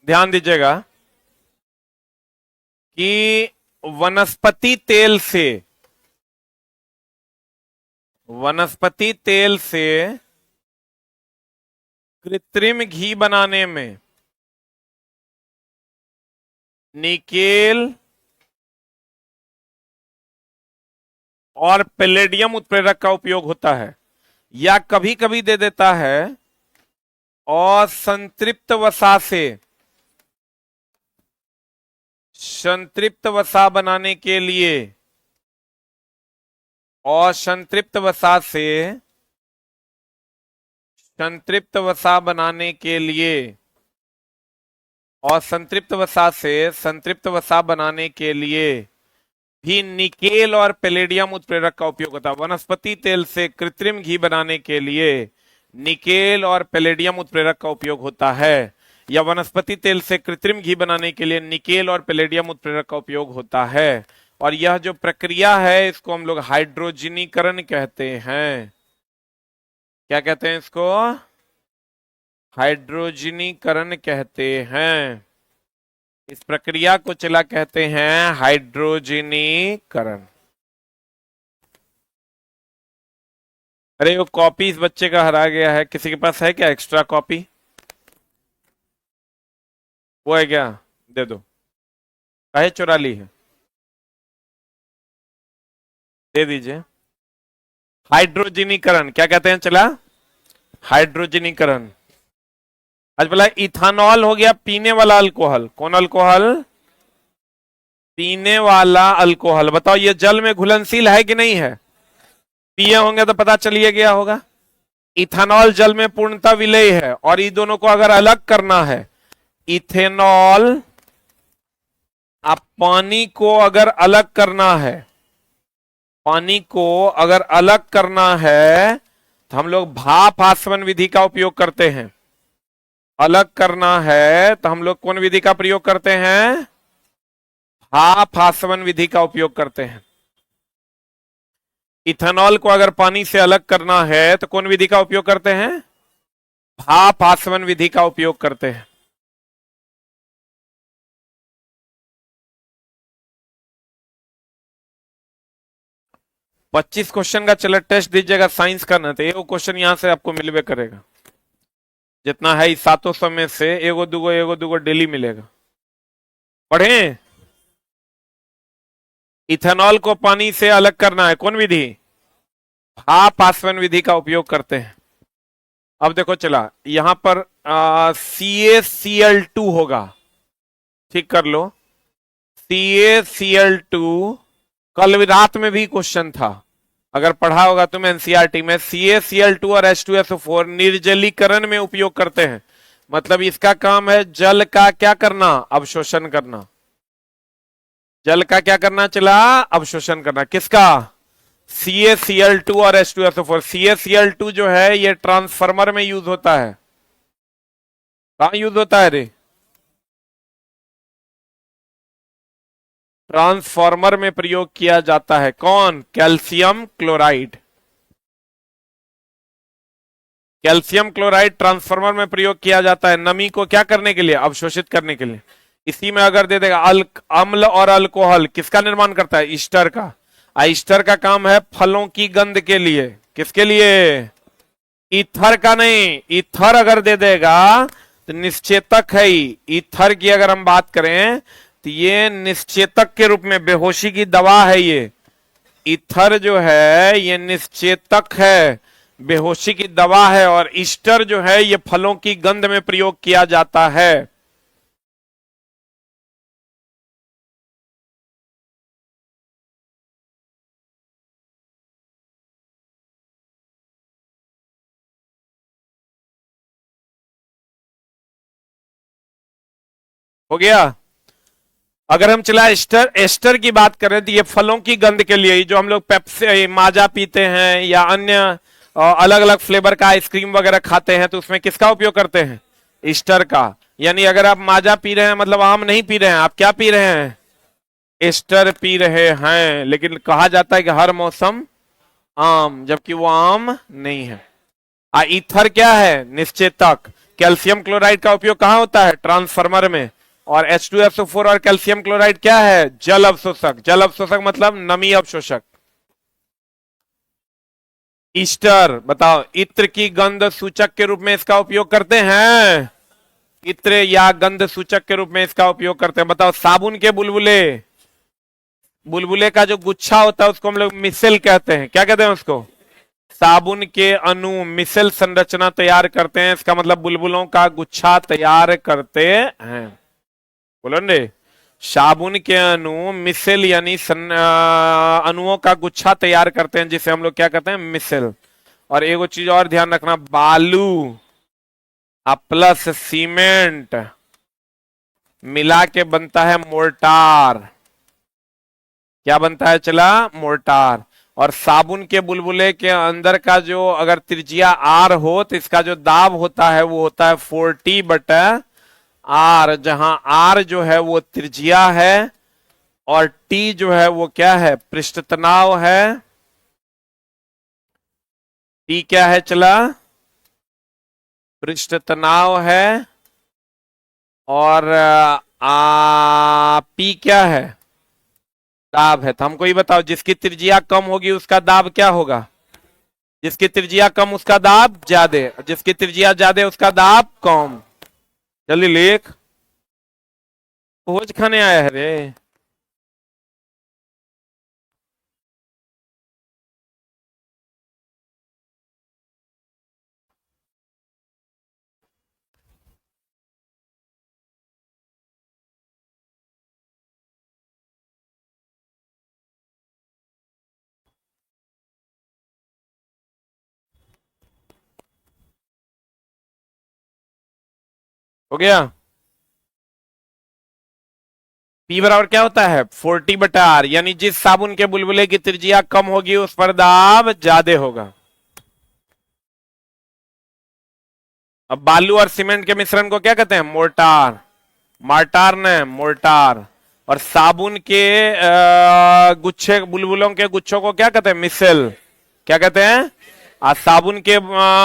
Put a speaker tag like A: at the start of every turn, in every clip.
A: ध्यान दीजिएगा कि वनस्पति तेल से कृत्रिम घी बनाने में निकेल और पैलेडियम उत्प्रेरक का उपयोग होता है, या कभी कभी दे देता है असंतृप्त वसा बनाने के लिए असंतृप्त वसा से संतृप्त वसा बनाने के लिए और संतृप्त वसा से संतृप्त वसा बनाने के लिए भी निकेल और पैलेडियम उत्प्रेरक का उपयोग होता है। वनस्पति तेल से कृत्रिम घी बनाने के लिए निकेल और पैलेडियम उत्प्रेरक का उपयोग होता है, या वनस्पति तेल से कृत्रिम घी बनाने के लिए निकेल और पैलेडियम उत्प्रेरक का उपयोग होता है। और यह जो प्रक्रिया है इसको हम लोग हाइड्रोजनीकरण कहते हैं। क्या कहते हैं इसको? हाइड्रोजनीकरण कहते हैं। इस प्रक्रिया को चला कहते हैं हाइड्रोजनीकरण। अरे वो कॉपी इस बच्चे का हरा गया है, किसी के पास है क्या एक्स्ट्रा कॉपी? वो है क्या? दे दो। काहे चुरा ली है? दे दीजिए। हाइड्रोजनीकरण क्या कहते हैं? चला हाइड्रोजनीकरण। आज बोला इथानॉल हो गया पीने वाला अल्कोहल। कौन अल्कोहल? पीने वाला अल्कोहल। बताओ ये जल में घुलनशील है कि नहीं है? पिए होंगे तो पता चलिए गया होगा। इथानॉल जल में पूर्णतः विलेय है, और ये दोनों को अगर अलग करना है, इथेनॉल आप पानी को अगर अलग करना है, पानी को अगर अलग करना है तो हम लोग भाप आसवन विधि का उपयोग करते हैं। अलग करना है तो हम लोग कौन विधि का प्रयोग करते हैं? भाप आसवन विधि का उपयोग करते हैं। इथेनॉल को अगर पानी से अलग करना है तो कौन विधि का उपयोग करते हैं? भाप आसवन विधि का उपयोग करते हैं। पच्चीस क्वेश्चन का चलो टेस्ट दीजिएगा साइंस का ना, तो एगो क्वेश्चन यहां से आपको मिलवे करेगा। जितना है 700 में से एगो दूगो डेली मिलेगा। पढ़े। इथेनॉल को पानी से अलग करना है, कौन विधि? भाप आसवन विधि का उपयोग करते हैं। अब देखो चला यहां पर CaCl2 होगा। ठीक कर लो। CaCl2 कल रात में भी क्वेश्चन था, अगर पढ़ा होगा तुम एनसीईआरटी में। CaCl2 और H2SO4 निर्जलीकरण में उपयोग करते हैं। मतलब इसका काम है जल का क्या करना? अवशोषण करना। जल का क्या करना? चला अवशोषण करना। किसका? CaCl2 और H2SO4। CaCl2 जो है ये ट्रांसफार्मर में यूज होता है। कहां यूज होता है रे? ट्रांसफार्मर में प्रयोग किया जाता है। कौन? Calcium chloride. Calcium chloride transformer में प्रयोग किया जाता है नमी को क्या करने के लिए? अवशोषित करने के लिए। इसी में अगर दे देगा अम्ल और अल्कोहल, किसका निर्माण करता है? ईस्टर का। ईस्टर का काम है फलों की गंध के लिए। किसके लिए? ईथर का नहीं। ईथर अगर दे देगा तो निश्चेतक है। ईथर की अगर हम बात करें तो ये निश्चेतक के रूप में बेहोशी की दवा है। ये ईथर जो है ये निश्चेतक है, बेहोशी की दवा है। और ईस्टर जो है ये फलों की गंध में प्रयोग किया जाता है। हो गया। अगर हम चला एस्टर की बात करें तो ये फलों की गंध के लिए, जो हम लोग पेप्सी माजा पीते हैं या अन्य अलग अलग फ्लेवर का आइसक्रीम वगैरह खाते हैं तो उसमें किसका उपयोग करते हैं? ईस्टर का। यानी अगर आप माजा पी रहे हैं मतलब आम नहीं पी रहे हैं, आप क्या पी रहे हैं? ईस्टर पी रहे हैं। लेकिन कहा जाता है कि हर मौसम आम, जबकि वो आम नहीं है। ईथर क्या है? निश्चेतक। कैल्शियम क्लोराइड का उपयोग कहां होता है? ट्रांसफार्मर में। और H2SO4 और कैल्शियम क्लोराइड क्या है? जल अवशोषक। जल अवशोषक मतलब नमी अवशोषक। ईस्टर, बताओ, इत्र की गंध सूचक के रूप में इसका उपयोग करते हैं। इत्र या गंध सूचक के रूप में इसका उपयोग करते हैं। बताओ, साबुन के बुलबुले, बुलबुले का जो गुच्छा होता है उसको हम लोग मिसेल कहते हैं। क्या कहते हैं उसको? साबुन के अणु मिसेल संरचना तैयार करते हैं, इसका मतलब बुलबुलों का गुच्छा तैयार करते हैं। बोलो ने, साबुन के अणु मिसेल यानी अणुओं का गुच्छा तैयार करते हैं, जिसे हम लोग क्या कहते हैं? मिसेल। और एक चीज और ध्यान रखना, बालू प्लस सीमेंट मिला के बनता है मोर्टार। क्या बनता है चला? मोर्टार। और साबुन के बुलबुले के अंदर का जो अगर त्रिज्या आर हो तो इसका जो दाब होता है वो होता है 40/r, जहां आर जो है वो त्रिज्या है और टी जो है वो क्या है? पृष्ठ तनाव है। टी क्या है चला? पृष्ठ तनाव है। और पी क्या है? दाब है। तो हमको ये बताओ, जिसकी त्रिज्या कम होगी उसका दाब क्या होगा? जिसकी त्रिज्या कम उसका दाब ज्यादा, जिसकी त्रिज्या ज्यादा उसका दाब कम। जल्दी लिख। भोज खाने आया है रे। हो गया? P बराबर क्या होता है? 40/r, यानी जिस साबुन के बुलबुले की त्रिज्या कम होगी उस पर दाब ज्यादा होगा। अब बालू और सीमेंट के मिश्रण को क्या कहते हैं? मोर्टार। मार्टार ने मोर्टार। और साबुन के गुच्छे, बुलबुलों के गुच्छों को क्या कहते हैं? मिसेल। क्या कहते हैं? साबुन के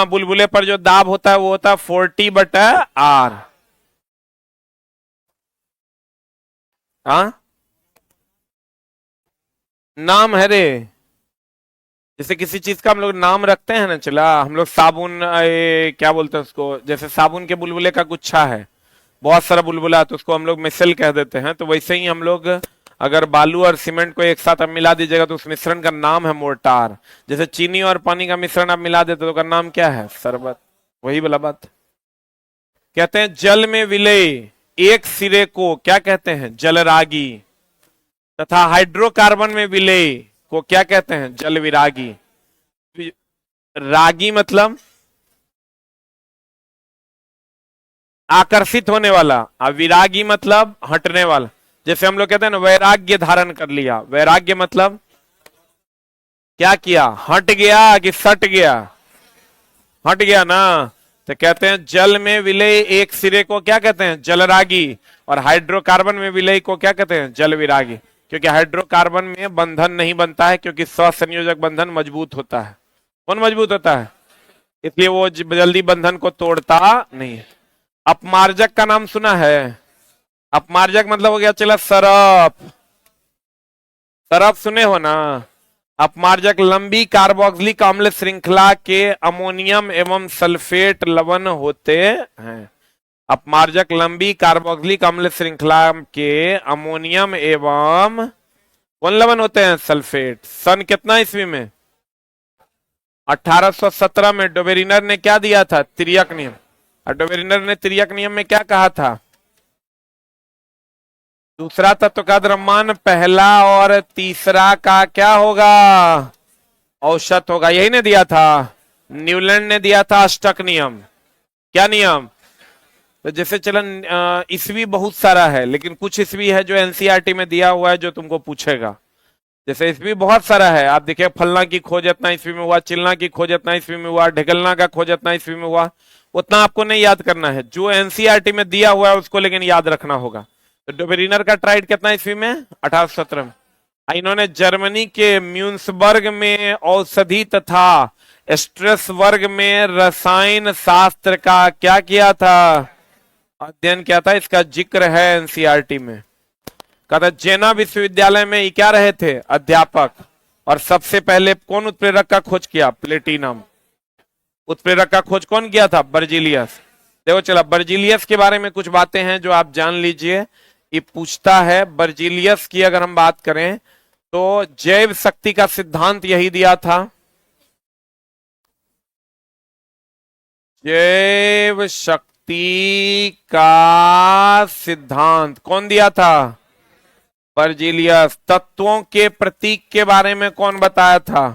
A: बुलबुले पर जो दाब होता है वो होता है 40/r। हाँ, नाम है रे। जैसे किसी चीज का हम लोग नाम रखते हैं ना, चला हम लोग साबुन, क्या बोलते हैं उसको? जैसे साबुन के बुलबुले का गुच्छा है, बहुत सारा बुलबुला है, तो उसको हम लोग मिसल कह देते हैं। तो वैसे ही हम लोग अगर बालू और सीमेंट को एक साथ आप मिला दीजिएगा तो उस मिश्रण का नाम है मोर्टार। जैसे चीनी और पानी का मिश्रण आप मिला देते तो उसका नाम क्या है? शरबत। वही वाला बात। कहते हैं जल में विलय एक सिरे को क्या कहते हैं? जलरागी। तथा हाइड्रोकार्बन में विलय को क्या कहते हैं? जल विरागी। रागी मतलब आकर्षित होने वाला, और विरागी मतलब हटने वाला। जैसे हम लोग कहते हैं ना, वैराग्य धारण कर लिया। वैराग्य मतलब क्या किया? हट गया कि सट गया? हट गया ना। तो कहते हैं जल में विलय एक सिरे को क्या कहते हैं? जलरागी। और हाइड्रोकार्बन में विलय को क्या कहते हैं? जल विरागी। क्योंकि हाइड्रोकार्बन में बंधन नहीं बनता है, क्योंकि स्वसंयोजक बंधन मजबूत होता है। कौन मजबूत होता है? इसलिए वो जल्दी बंधन को तोड़ता नहीं है। अपमार्जक का नाम सुना है? अपमार्जक मतलब हो गया चला सरफ। सरफ सुने हो ना? अपमार्जक लंबी कार्बोक्सिलिक अम्ल श्रृंखला के अमोनियम एवं सल्फेट लवण होते हैं। अपमार्जक लंबी कार्बोक्सिलिक अम्ल श्रृंखला के अमोनियम एवं कौन लवण होते हैं? सल्फेट। सन कितना ईस्वी में? 1817 में डोबेरिनर ने क्या दिया था? तिर्यक नियम। और डोबेरिनर ने तिर्यक नियम में क्या कहा था? दूसरा तत्व का द्रव्यमान पहला और तीसरा का क्या होगा? औसत होगा। यही ने दिया था। न्यूलैंड ने दिया था अष्टक नियम। क्या नियम? तो जैसे चलन ईस्वी बहुत सारा है, लेकिन कुछ ईस्वी है जो एनसीईआरटी में दिया हुआ है जो तुमको पूछेगा। जैसे ईस्वी बहुत सारा है, आप देखिए फलना की खोज इतना ईस्वी में हुआ, चिलना की खोज इतना ईस्वी में हुआ, ढिगलना का खोज इतना ईस्वी में हुआ। उतना आपको नहीं याद करना है, जो एनसीईआरटी में दिया हुआ है उसको लेकिन याद रखना होगा। तो डोबेरिनर का ट्राइड कितना ईस्वी में? 1817 में। इन्होंने जर्मनी के म्यून्सबर्ग में औषधि तथा स्ट्रेसबर्ग में रसायन शास्त्र का क्या किया था, अध्ययन किया था। इसका जिक्र है एनसीईआरटी में। कहता जेना विश्वविद्यालय में ये क्या रहे थे, अध्यापक। और सबसे पहले कौन उत्प्रेरक का खोज किया, प्लेटिनम। उत्प्रेरक का खोज कौन किया था, बर्जीलियस। देखो चला, बर्जीलियस के बारे में कुछ बातें हैं जो आप जान लीजिए। ये पूछता है बर्जीलियस की अगर हम बात करें तो जैव शक्ति का सिद्धांत यही दिया था। जैव शक्ति का सिद्धांत कौन दिया था, बर्जीलियस। तत्वों के प्रतीक के बारे में कौन बताया था,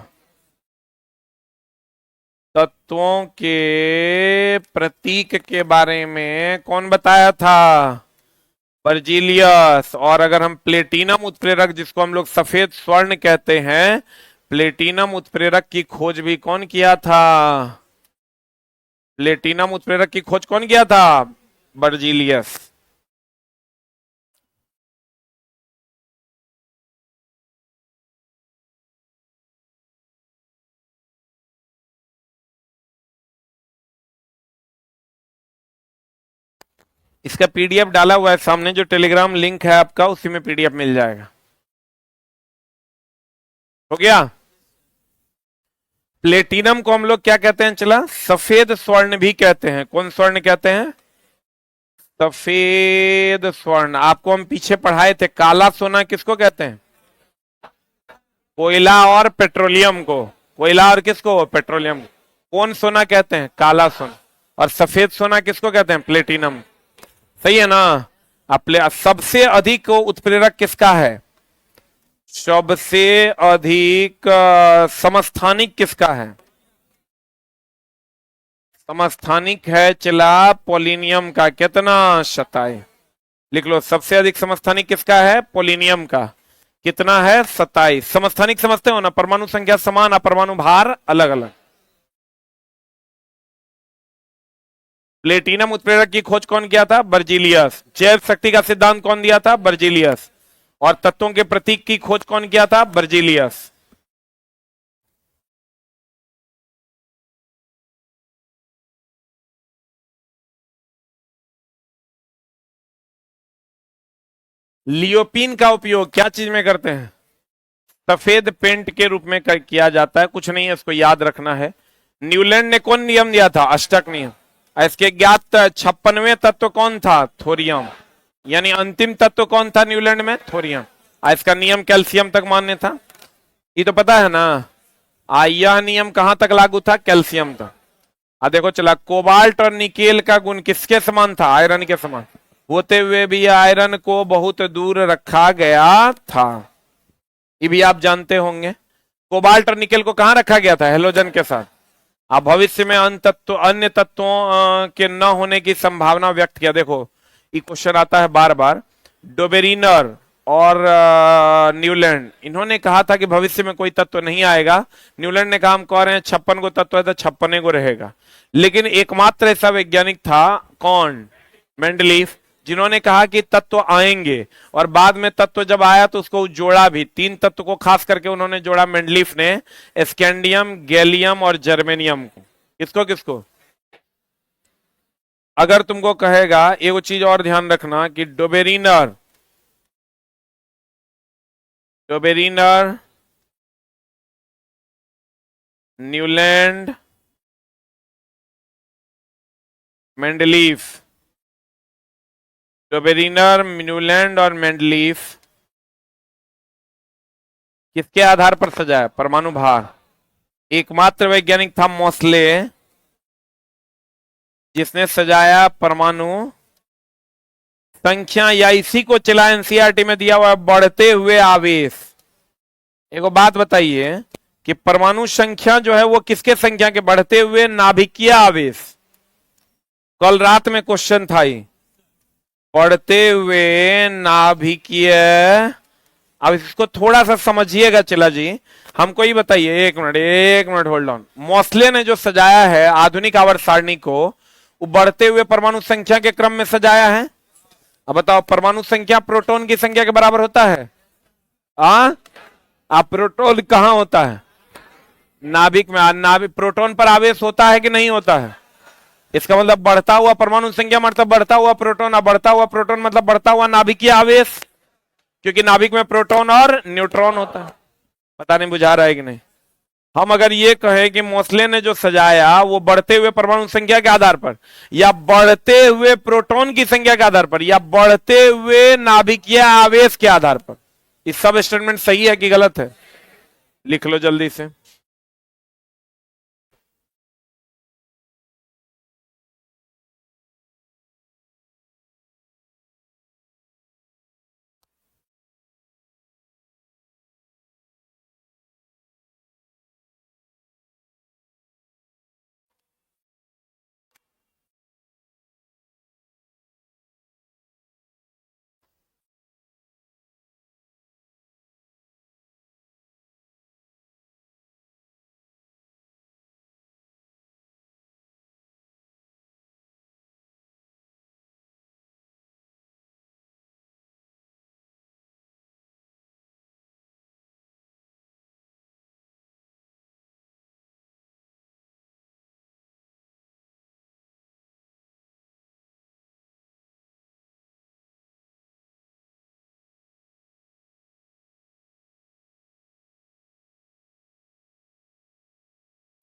A: तत्वों के प्रतीक के बारे में कौन बताया था, बर्जीलियस। और अगर हम प्लेटिनम उत्प्रेरक, जिसको हम लोग सफेद स्वर्ण कहते हैं, प्लेटिनम उत्प्रेरक की खोज भी कौन किया था, प्लेटिनम उत्प्रेरक की खोज कौन किया था, बर्जीलियस। इसका पीडीएफ डाला हुआ है सामने, जो टेलीग्राम लिंक है आपका उसी में पीडीएफ मिल जाएगा। हो गया। प्लेटिनम को हम लोग क्या कहते हैं, चला, सफेद स्वर्ण भी कहते हैं। कौन स्वर्ण कहते हैं, सफेद स्वर्ण। आपको हम पीछे पढ़ाए थे, काला सोना किसको कहते हैं, कोयला और पेट्रोलियम को। कोयला और किसको, पेट्रोलियम। कौन सोना कहते हैं, काला सोना। और सफेद सोना किसको कहते हैं, प्लेटिनम। सही है ना। सबसे अधिक उत्प्रेरक किसका है, सबसे अधिक समस्थानिक किसका है, समस्थानिक है चला पोलिनियम का। कितना, 27। लिख लो, सबसे अधिक समस्थानिक किसका है, पोलिनियम का। कितना है, 27। समस्थानिक समझते हो ना, परमाणु संख्या समान, अपरमाणु भार अलग अलग। प्लेटिनम उत्प्रेरक की खोज कौन किया था, बर्जीलियस। जैव शक्ति का सिद्धांत कौन दिया था, बर्जीलियस। और तत्वों के प्रतीक की खोज कौन किया था, बर्जीलियस। लियोपिन का उपयोग क्या चीज में करते हैं, सफेद पेंट के रूप में किया जाता है। कुछ नहीं है, इसको याद रखना है। न्यूलैंड ने कौन नियम दिया था, अष्टक नियम। इसके ज्ञात 56वें तत्व कौन था, थोरियम। यानी अंतिम तत्व कौन था न्यूलैंड में, थोरियम। इसका नियम कैल्शियम तक मान्य था, ये तो पता है ना। यह नियम कहां तक लागू था, कैल्शियम तक। देखो चला, कोबाल्ट और निकेल का गुण किसके समान था, आयरन के समान। होते हुए भी आयरन को बहुत दूर रखा गया था, ये भी आप जानते होंगे। कोबाल्ट और निकेल को कहां रखा गया था, हेलोजन के साथ। अब भविष्य में अन्य तत्वों के न होने की संभावना व्यक्त किया। देखो ये क्वेश्चन आता है बार बार। डोबेरिनर और न्यूलैंड, इन्होंने कहा था कि भविष्य में कोई तत्व नहीं आएगा। न्यूलैंड ने कहा हम कह रहे हैं 56 को तत्व है तो 56 को रहेगा। लेकिन एकमात्र ऐसा वैज्ञानिक था कौन, मेंडलीफ, जिन्होंने कहा कि तत्व आएंगे। और बाद में तत्व जब आया तो उसको जोड़ा भी, 3 तत्व को खास करके उन्होंने जोड़ा मेंडलीफ ने, स्कैंडियम, गैलियम और जर्मेनियम को। किसको किसको, अगर तुमको कहेगा, एक चीज और ध्यान रखना कि Dobereiner, Newland, Mendeleev, Dobereiner, Newland और मेंडलीफ किसके आधार पर सजाया, परमाणु भार। एकमात्र वैज्ञानिक था मोस्ले, जिसने सजाया परमाणु संख्या, या इसी को चला एनसीईआरटी में दिया हुआ बढ़ते हुए आवेश। एक बात बताइए कि परमाणु संख्या जो है वो किसके संख्या के, बढ़ते हुए नाभिकीय आवेश। कल रात में क्वेश्चन था ये, बढ़ते हुए नाभिकीय। अब इसको थोड़ा सा समझिएगा चला जी। हमको ये बताइए, एक मिनट होल्ड ऑन। मोस्ले ने जो सजाया है आधुनिक आवर्त सारणी को, वो बढ़ते हुए परमाणु संख्या के क्रम में सजाया है। अब बताओ, परमाणु संख्या प्रोटॉन की संख्या के बराबर होता है। अब प्रोटॉन कहाँ होता है? नाभिक में। नाभिक प्रोटॉन पर आवेश होता है कि नहीं होता है? इसका मतलब बढ़ता हुआ परमाणु संख्या मतलब बढ़ता हुआ प्रोटॉन। अब बढ़ता हुआ प्रोटॉन मतलब बढ़ता हुआ नाभिकीय आवेश, क्योंकि नाभिक में प्रोटॉन और न्यूट्रॉन होता है। पता नहीं बुझा रहा है कि नहीं? हम अगर ये कहें कि मोस्ले ने जो सजाया वो बढ़ते हुए परमाणु संख्या के आधार पर, या बढ़ते हुए प्रोटॉन की संख्या के आधार पर, या बढ़ते हुए नाभिकीय आवेश के आधार पर, इस सब स्टेटमेंट सही है कि गलत है? लिख लो जल्दी से।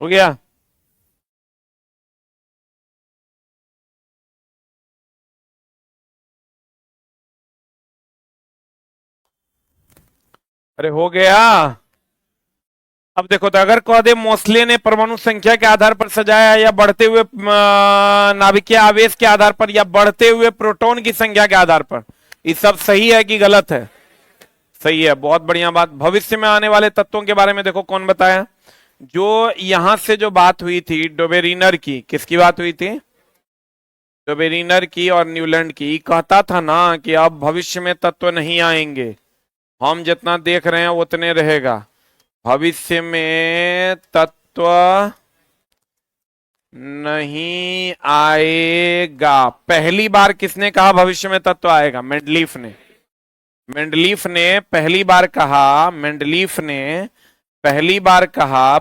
A: हो गया? अरे हो गया। अब देखो, तो अगर कह दे मोस्ले ने परमाणु संख्या के आधार पर सजाया, या बढ़ते हुए नाभिकीय आवेश के आधार पर, या बढ़ते हुए प्रोटॉन की संख्या के आधार पर, ये सब सही है कि गलत है? सही है, बहुत बढ़िया बात। भविष्य में आने वाले तत्वों के बारे में देखो कौन बताया। जो यहां से जो बात हुई थी डोबेरिनर की, किसकी बात हुई थी? डोबेरिनर की और न्यूलैंड की। कहता था ना कि अब भविष्य में तत्व नहीं आएंगे, हम जितना देख रहे हैं उतने रहेगा। भविष्य में तत्व नहीं आएगा। पहली बार किसने कहा भविष्य में तत्व आएगा? मेंडलीफ ने। मेंडलीफ ने पहली बार कहा, मेंडलीफ ने पहली बार कहा,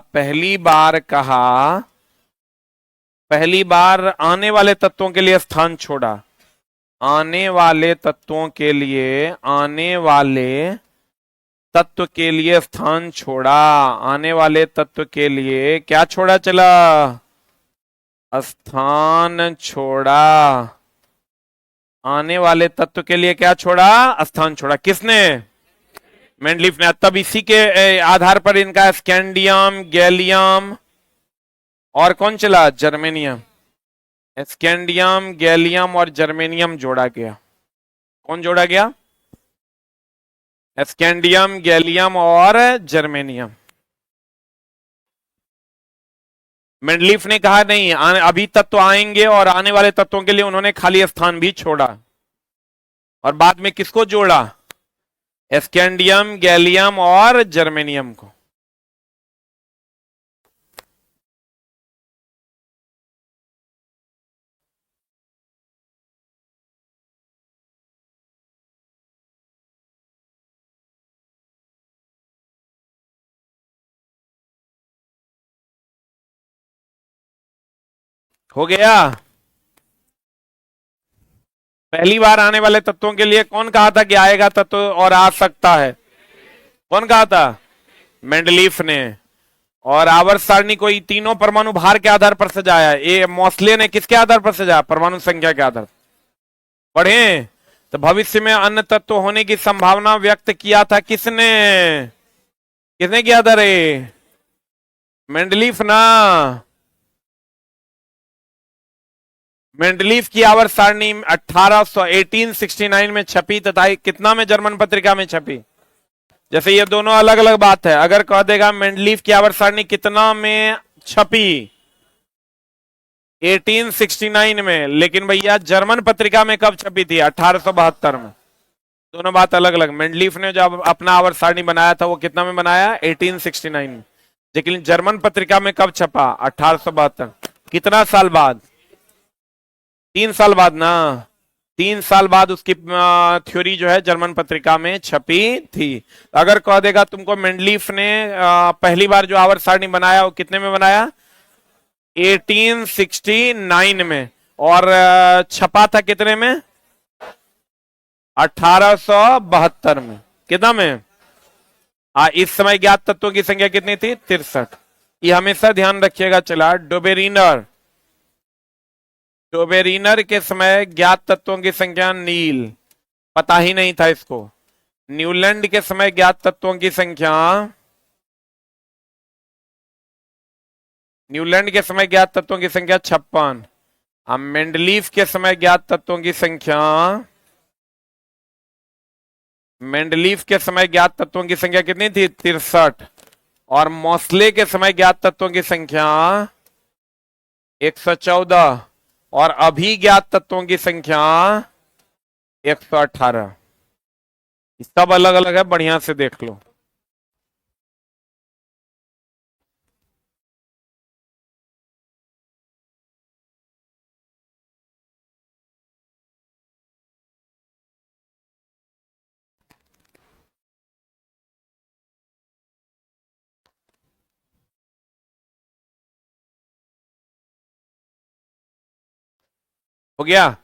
A: पहली बार आने वाले तत्वों के लिए स्थान छोड़ा। आने वाले तत्वों के लिए, आने वाले तत्व के लिए स्थान छोड़ा। आने वाले तत्व के लिए क्या छोड़ा चला? स्थान छोड़ा। आने वाले तत्व के लिए क्या छोड़ा? स्थान छोड़ा। किसने? मेंडलीफ ने। तब इसी के आधार पर इनका स्कैंडियम, गैलियम और कौन चला? जर्मेनियम। स्कैंडियम, गैलियम और जर्मेनियम जोड़ा गया। कौन जोड़ा गया? स्कैंडियम, गैलियम और जर्मेनियम। मेंडलीफ ने कहा नहीं, अभी तत्व आएंगे, और आने वाले तत्वों के लिए उन्होंने खाली स्थान भी छोड़ा। और बाद में किसको जोड़ा? स्कैंडियम, गैलियम और जर्मेनियम को। हो गया? पहली बार आने वाले तत्वों के लिए कौन कहा था कि आएगा तत्व और आ सकता है? कौन कहा था? मेंडलीफ ने। और आवर्त सारणी को तीनों परमाणु भार के आधार पर सजाया। ये मोस्ले ने किसके आधार पर सजाया? परमाणु संख्या के आधार। पढ़े तो भविष्य में अन्य तत्व होने की संभावना व्यक्त किया था किसने? किसने किया था रे? मेंडलीफ ना। मेंडलीफ की आवर्त सारणी 1869 में छपी तथा कितना में जर्मन पत्रिका में छपी? जैसे ये दोनों अलग अलग बात है। अगर कह देगा मेंडलीफ की आवर्त सारणी कितना में छपी? 1869 में। लेकिन भैया जर्मन पत्रिका में कब छपी थी? 1872 में। दोनों बात अलग अलग। मेंडलीफ ने जब अपना आवर्त सारणी बनाया था वो कितना में बनाया? 1869 में। लेकिन जर्मन पत्रिका में कब छपा? 1872। कितना साल बाद? 3 साल बाद ना। 3 साल बाद उसकी थ्योरी जो है जर्मन पत्रिका में छपी थी। अगर कह देगा तुमको मेंडलीफ ने पहली बार जो आवर्त सारणी बनाया वो कितने में बनाया? 1869 में। और छपा था कितने में? 1872 में। कितना में? इस समय ज्ञात तत्वों की संख्या कितनी थी? 63। ये हमेशा ध्यान रखिएगा। चला डोबेरिनर, डोबेरिनर के समय ज्ञात तत्वों की संख्या नील, पता ही नहीं था इसको। न्यूलैंड के समय ज्ञात तत्वों की संख्या, न्यूलैंड के समय ज्ञात तत्वों की संख्या 56। अब मेंडलीफ के समय ज्ञात तत्वों की संख्या, मेंडलीफ के समय ज्ञात तत्वों की संख्या कितनी थी? 63। और मोस्ले के समय ज्ञात तत्वों की संख्या 114। और अभी ज्ञात तत्वों की संख्या 118। सब अलग अलग है, बढ़िया से देख लो। हो गया?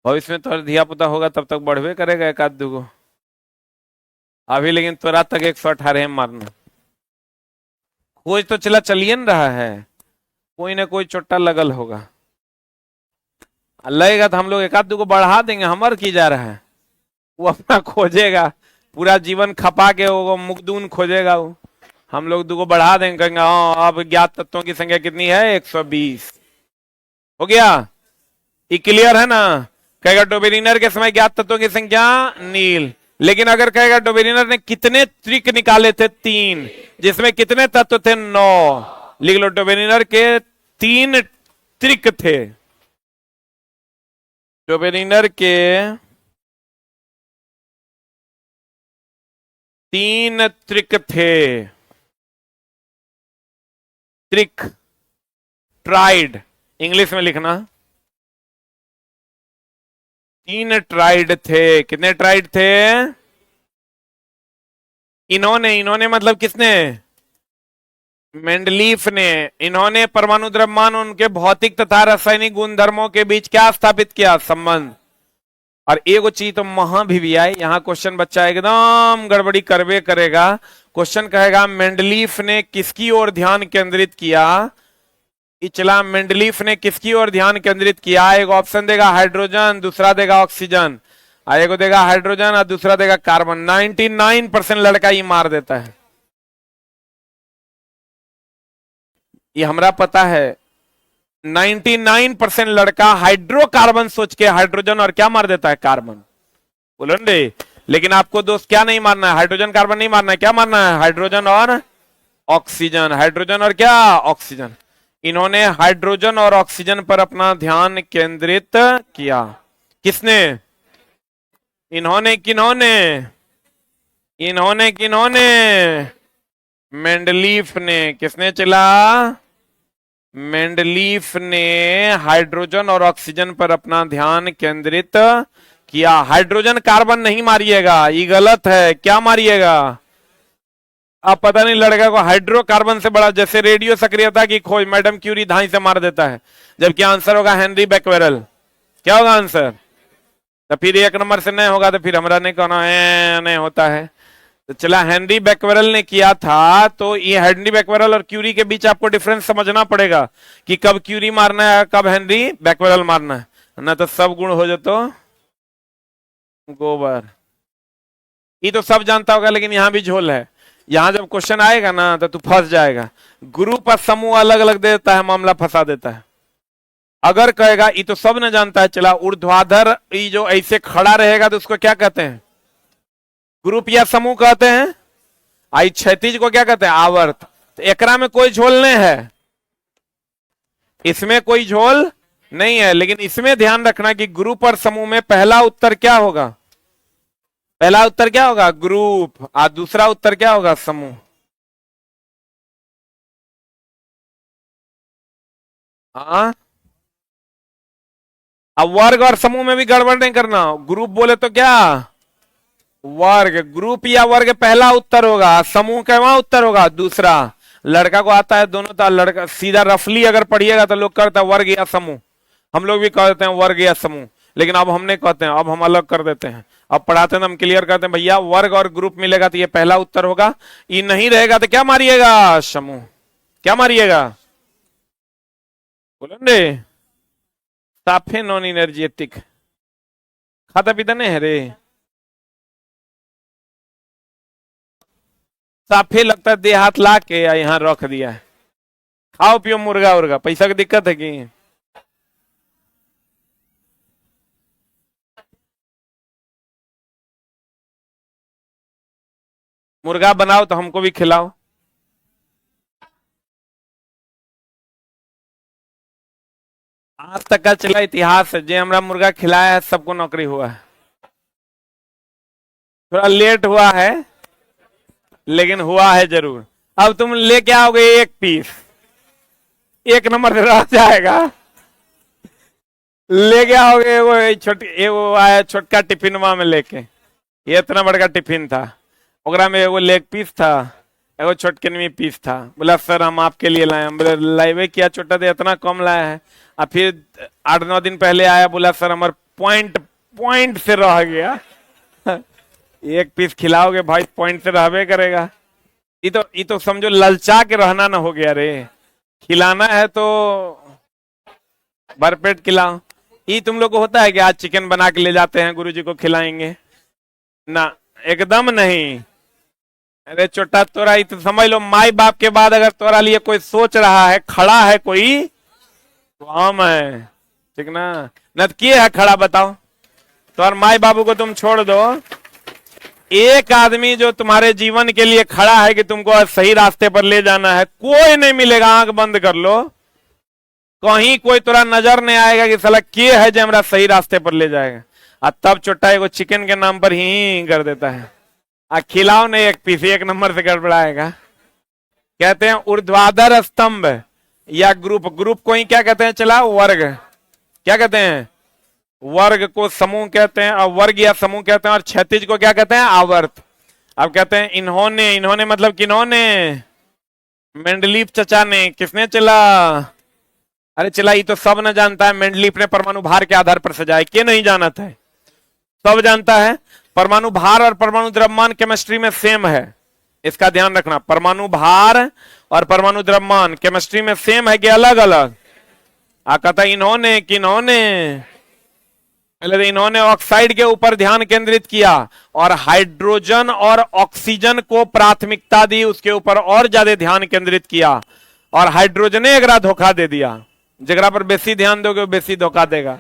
A: भविष्य में तो धिया पुता होगा तब तक बढ़वे करेगा एक आध दूगो। अभी लेकिन तो रात तक 118 मारना। खोज तो चलिए न रहा है, कोई ना कोई चोट्टा लगल होगा। लगेगा तो हम लोग एक आध दूगो बढ़ा देंगे, हमर की जा रहा है। वो अपना खोजेगा, पूरा जीवन खपा के वो मुकदून खोजेगा वो। हम लोग दूगो बढ़ा देंगे, कहेंगे हाँ अब ज्ञात तत्वों की संख्या कितनी है? 120। हो गया? ये क्लियर है ना? कहेगा डोबेरिनर के समय ज्ञात तत्वों की संख्या नील। लेकिन अगर कहेगा डोबेरिनर ने कितने त्रिक निकाले थे? 3, जिसमें कितने तत्व थे? 9। लिख लो, डोबेरिनर के 3 त्रिक थे। डोबेरिनर के 3 त्रिक थे। त्रिक, ट्राइड, इंग्लिश में लिखना। 3 ट्राइड थे। कितने ट्राइड थे? इन्होंने मतलब किसने? मेंडलीफ ने। इन्होंने परमाणु द्रव्यमान, उनके भौतिक तथा रासायनिक गुणधर्मों के बीच क्या स्थापित किया? संबंध। और एक चीज तो महा भी आई, यहाँ क्वेश्चन बच्चा एकदम गड़बड़ी करवे करेगा। क्वेश्चन कहेगा मेंडलीफ ने किसकी ओर ध्यान केंद्रित किया? चला, मेंडलीफ ने किसकी ओर ध्यान केंद्रित किया? एक ऑप्शन देगा हाइड्रोजन, दूसरा देगा ऑक्सीजन, एक देगा हाइड्रोजन और दूसरा देगा कार्बन। 99% लड़का ये मार देता है। ये हमरा पता है। 99% लड़का हाइड्रोकार्बन सोच के हाइड्रोजन और क्या मार देता है? कार्बन। बोलो रे। लेकिन आपको दोस्त क्या नहीं मारना है? हाइड्रोजन कार्बन नहीं मारना है, क्या मारना है? हाइड्रोजन और ऑक्सीजन। हाइड्रोजन और क्या? ऑक्सीजन। इन्होंने हाइड्रोजन और ऑक्सीजन पर अपना ध्यान केंद्रित किया। किसने? इन्होंने। किन्होंने? किन्होंने? मेंडलीफ ने। किसने? चला, मेंडलीफ ने हाइड्रोजन और ऑक्सीजन पर अपना ध्यान केंद्रित किया। हाइड्रोजन कार्बन नहीं मारिएगा, ये गलत है। क्या मारिएगा? अब पता नहीं लड़का को हाइड्रोकार्बन से बड़ा, जैसे रेडियो सक्रियता की खोज मैडम क्यूरी धाई से मार देता है, जबकि आंसर होगा हेनरी बैक्वेरल। क्या होगा आंसर? तो फिर 1 नंबर से नहीं होगा तो फिर हमारा नहीं कहना है नहीं होता है। तो चला, हेनरी बैक्वेरल ने किया था। तो ये हेनरी बैक्वेरल और क्यूरी के बीच आपको डिफरेंस समझना पड़ेगा कि कब क्यूरी मारना है, कब हेनरी बैक्वेरल मारना है, ना तो सब गुण हो जातो गोबर। ये तो सब जानता होगा, लेकिन यहां भी झोल है। यहां जब क्वेश्चन आएगा ना तो तू फंस जाएगा। ग्रुप और समूह अलग अलग दे देता है, मामला फंसा देता है। अगर कहेगा ये तो सब न जानता है, चला ऊर्ध्वाधर ये जो ऐसे खड़ा रहेगा तो उसको क्या कहते हैं? ग्रुप या समूह कहते हैं। आई क्षैतिज को क्या कहते हैं? आवर्त। तो एकरा में कोई झोल नहीं है, इसमें कोई झोल नहीं है। लेकिन इसमें ध्यान रखना कि ग्रुप और समूह में पहला उत्तर क्या होगा? पहला उत्तर क्या होगा? ग्रुप। और दूसरा उत्तर क्या होगा? समूह। हाँ, अब वर्ग और समूह में भी गड़बड़ नहीं करना। ग्रुप बोले तो क्या, वर्ग, ग्रुप या वर्ग पहला उत्तर होगा, समूह का वहां उत्तर होगा दूसरा। लड़का को आता है दोनों था, लड़का सीधा रफली अगर पढ़िएगा तो लोग कहते हैं वर्ग या समूह, हम लोग भी कहते हैं वर्ग या समूह, लेकिन अब हम नहीं कहते हैं, अब हम अलग कर देते हैं। अब पढ़ाते हैं तो हम क्लियर करते हैं, भैया वर्ग और ग्रुप मिलेगा तो ये पहला उत्तर होगा, ये नहीं रहेगा तो क्या मारिएगा, समूह। क्या मारिएगा, बोलो रे, साफे नॉन एनर्जेटिक, खाता पीता नहीं है रे, साफे लगता है दे हाथ ला के यहाँ रख दिया है। खाओ पियो मुर्गा उर्गा, पैसा की दिक्कत है कि, मुर्गा बनाओ तो हमको भी खिलाओ। आज तक का चला इतिहास है, जे हमरा मुर्गा खिलाया है सबको नौकरी हुआ है। थोड़ा लेट हुआ है लेकिन हुआ है जरूर। अब तुम लेके आओगे एक पीस, एक नंबर से रह जाएगा। लेके आओगे वो छोटी, वो आया छोटका टिफिन में लेके, ये इतना बड़का टिफिन था, ओकरा में एगो लेग पीस था, एगो छोटकनवी पीस था। बोला सर हम आपके लिए लाए, हम बोले लाइवे किया छोटा दे, इतना कम लाया है। और फिर 8-9 दिन पहले आया, बोला सर हमारे पॉइंट पॉइंट से रह गया। एक पीस खिलाओगे भाई, पॉइंट से रहबे करेगा। ये तो समझो ललचा के रहना ना हो गया रे, खिलाना है तो भरपेट खिलाओ। ये तुम लोग को होता है कि आज चिकन बना के ले जाते हैं गुरुजी को खिलाएंगे, ना एकदम नहीं। अरे छोटा तोरा तो समझ लो, माई बाप के बाद अगर तोरा लिए कोई सोच रहा है, खड़ा है कोई, तो हम है, ठीक ना। न तो किए है खड़ा बताओ, तो और माई बाबू को तुम छोड़ दो, एक आदमी जो तुम्हारे जीवन के लिए खड़ा है कि तुमको सही रास्ते पर ले जाना है, कोई नहीं मिलेगा। आंख बंद कर लो, कहीं कोई तोरा नजर नहीं आएगा कि साला के है जो हमरा सही रास्ते पर ले जाएगा। और तब छोटा एगो चिकन के नाम पर ही कर देता है। आ खिलाओ नहीं एक पीस, एक नंबर से गड़बड़ाएगा। कहते हैं ऊर्ध्वाधर स्तंभ या ग्रुप, ग्रुप को ही क्या कहते हैं, चला वर्ग, क्या कहते हैं, वर्ग को समूह कहते हैं, और वर्ग या समूह कहते हैं, और क्षैतिज को क्या कहते हैं, आवर्त। अब कहते हैं इन्होंने, इन्होंने मतलब किन्होंने, मेंडलीफ चचा ने, किसने चला, अरे चला ये तो सब न जानता है, मेंडलीफ ने परमाणु भार के आधार पर सजाया, के नहीं जानता है, सब जानता है। परमाणु भार और परमाणु द्रव्यमान केमिस्ट्री में सेम है, इसका ध्यान रखना। परमाणु भार और परमाणु द्रव्यमान केमिस्ट्री में सेम है कि अलग अलग। आ कहता इन्होंने, किन्होंने, पहले तो इन्होंने ऑक्साइड के ऊपर ध्यान केंद्रित किया और हाइड्रोजन और ऑक्सीजन को प्राथमिकता दी, उसके ऊपर और ज्यादा ध्यान केंद्रित किया, और हाइड्रोजन ने एकरा धोखा दे दिया। जगरा पर बेसी ध्यान दोगे वो बेसी धोखा देगा।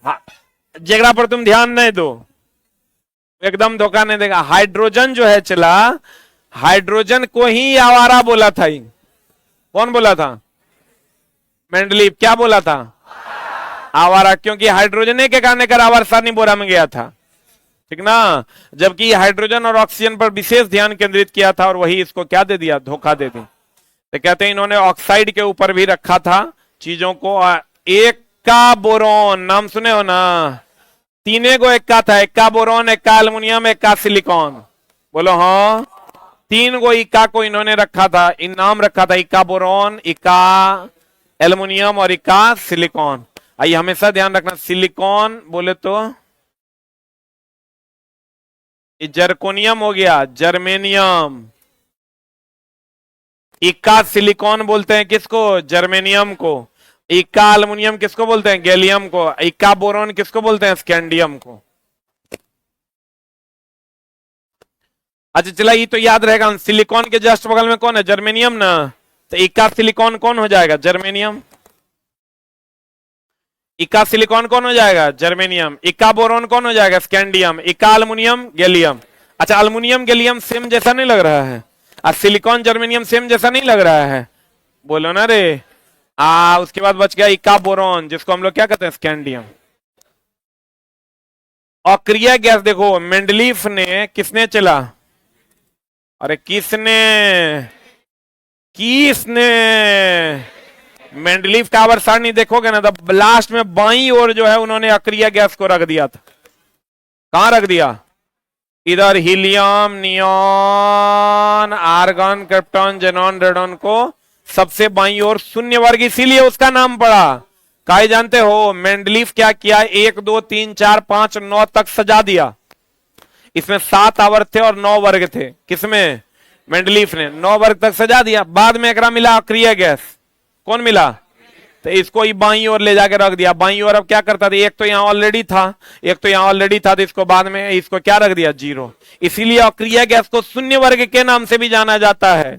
A: हाँ, जगरा पर तुम ध्यान नहीं दो एकदम धोखा नहीं देगा। हाइड्रोजन जो है चला, हाइड्रोजन को ही आवारा बोला था। कौन बोला था, मेंडलीफ। क्या बोला था, आवारा, क्योंकि हाइड्रोजन के कारण कर आवार सारनी बोरा में गया था, ठीक ना। जबकि हाइड्रोजन और ऑक्सीजन पर विशेष ध्यान केंद्रित किया था, और वही इसको क्या दे दिया, धोखा दे दी। तो कहते हैं इन्होंने ऑक्साइड के ऊपर भी रखा था चीजों को। एक्का बोरोन नाम सुने हो ना, तीने को एक्का था, Ekka boron, Ekka aluminium, Ekka silicon, बोलो हाँ। 3 गो इक्का को इन्होंने रखा था, इन नाम रखा था, इक्का बोरोन, इक्का एल्युमिनियम और इक्का सिलिकॉन। आइए हमेशा ध्यान रखना, सिलिकॉन बोले तो जर्कोनियम हो गया, जर्मेनियम। इक्का सिलिकॉन बोलते हैं किसको, जर्मेनियम को। इक्का एल्युमिनियम किसको बोलते हैं, गैलियम को। इक्का बोरॉन किसको बोलते हैं, स्कैंडियम को। अच्छा चला, ये तो याद रहेगा। सिलिकॉन के जस्ट बगल में कौन है, जर्मेनियम ना, तो इक्का सिलिकॉन कौन हो जाएगा, जर्मेनियम। इक्का सिलिकॉन कौन हो जाएगा, जर्मेनियम। इक्का बोरॉन कौन हो जाएगा, स्कैंडियम। इक्का एल्युमिनियम, गैलियम। अच्छा एल्युमिनियम गैलियम सेम जैसा नहीं लग रहा है, और सिलिकॉन जर्मेनियम सेम जैसा नहीं लग रहा है, बोलो ना रे। उसके बाद बच गया इक्का बोरॉन, जिसको हम लोग क्या कहते हैं, स्कैंडियम। अक्रिय गैस देखो, मेंडलीफ ने, किसने चला, अरे किसने, किसने? मेंडलीफ का आवर्त सारणी देखोगे ना, तो लास्ट में बाईं ओर जो है उन्होंने अक्रिय गैस को रख दिया था। कहां रख दिया? इधर helium, neon, argon, krypton, xenon, radon को सबसे बाईं ओर शून्य वर्ग, इसीलिए उसका नाम पड़ा। काहे जानते हो? मेंडलीफ क्या किया, 1 2 3 4 5 9 तक सजा दिया। इसमें 7 आवर्त थे और 9 वर्ग थे। किसमें? मेंडलीफ ने 9 वर्ग तक सजा दिया। बाद में एकरा मिला अक्रिय गैस। कौन मिला? तो इसको ही बाईं ओर ले जाके रख दिया। बाईं ओर अब क्या करता था, एक तो यहां ऑलरेडी था, एक तो यहां ऑलरेडी था, तो इसको बाद में इसको क्या रख दिया? 0। इसीलिए अक्रिय गैस को शून्य वर्ग के नाम से भी जाना जाता है।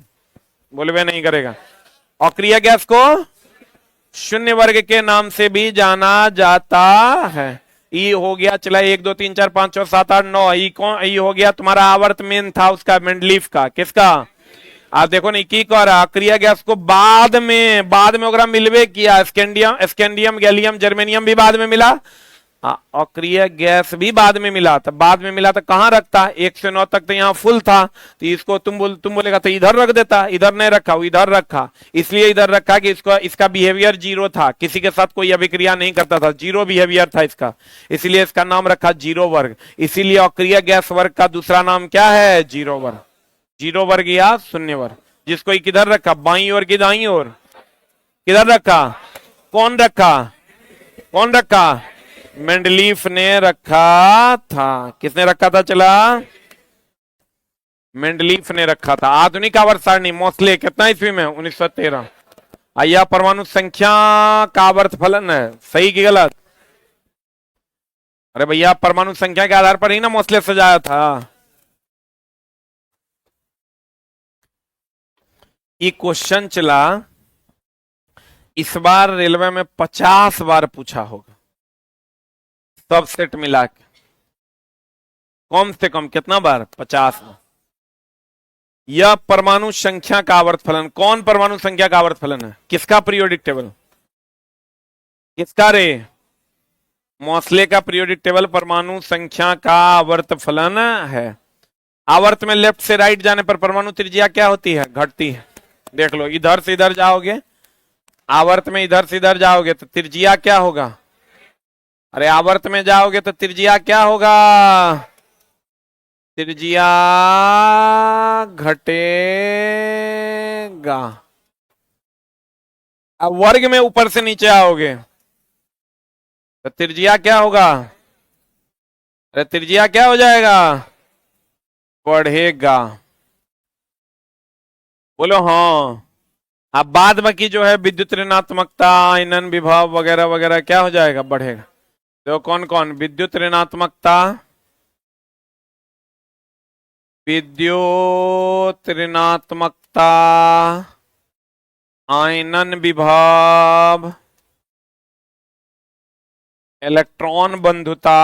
A: बोले वे नहीं करेगा। अक्रिय गैस को शून्य वर्ग के नाम से भी जाना जाता है। ई हो गया, चला 1 2 3 4 5 6 7 8 9। ई कौन? ई हो गया तुम्हारा आवर्त मेन था उसका, मेंडलीफ का। किसका? आप देखो नहीं की कर रहा, अक्रिय गैस को बाद में ओकरा मिलवे किया। स्कैंडियम, गैलियम, जर्मेनियम भी बाद में मिला। अक्रिय गैस भी बाद में मिला। तो बाद में मिला तो कहां रखता? 1 से 9 तक तो यहां फुल था, तो इसको तुम बोलेगा तो इधर रख देता। इधर नहीं रखा, वो इधर रखा। इसलिए इधर रखा कि इसका बिहेवियर 0 था, किसी के साथ कोई अभिक्रिया नहीं करता था, 0 बिहेवियर था इसका, इसलिए इसका नाम रखा 0 वर्ग। इसीलिए अक्रिय गैस वर्ग का दूसरा नाम क्या है? 0 वर्ग। 0 वर्ग या शून्य वर्ग। जिसको किधर रखा? बाईं ओर की दाईं ओर। किधर रखा? कौन रखा? कौन रखा? मेंडलीफ ने रखा था। किसने रखा था? चला, मेंडलीफ ने रखा था। आधुनिक आवर्त सारणी मोस्ले कितना ईस्वी में? 1913। आइया परमाणु संख्या का आवर्त फलन है, सही की गलत? अरे भैया परमाणु संख्या के आधार पर ही ना मोस्ले सजाया था। ये क्वेश्चन चला, इस बार रेलवे में 50 बार पूछा होगा, सब सेट मिला के। कम से कम कितना बार? 50 बार। यह परमाणु संख्या का आवर्त फलन, कौन परमाणु संख्या का आवर्त फलन है? किसका पीरियोडिक टेबल? किसका रे? मोस्ले का पीरियोडिक टेबल परमाणु संख्या का आवर्त फलन है। आवर्त में लेफ्ट से राइट जाने पर परमाणु त्रिज्या क्या होती है? घटती है। देख लो, इधर से इधर जाओगे, आवर्त में इधर से इधर जाओगे तो त्रिज्या क्या होगा? अरे आवर्त में जाओगे तो त्रिज्या क्या होगा? त्रिज्या घटेगा। अब वर्ग में ऊपर से नीचे आओगे तो त्रिज्या क्या होगा? अरे त्रिज्या क्या हो जाएगा? बढ़ेगा। बोलो हाँ। अब बाद बाकी जो है विद्युत ऋणात्मकता, आयनन विभव वगैरह वगैरह क्या हो जाएगा? बढ़ेगा। तो कौन कौन? विद्युत ऋणात्मकता, विद्युत ऋणात्मकता, आयनन विभव, इलेक्ट्रॉन बंधुता,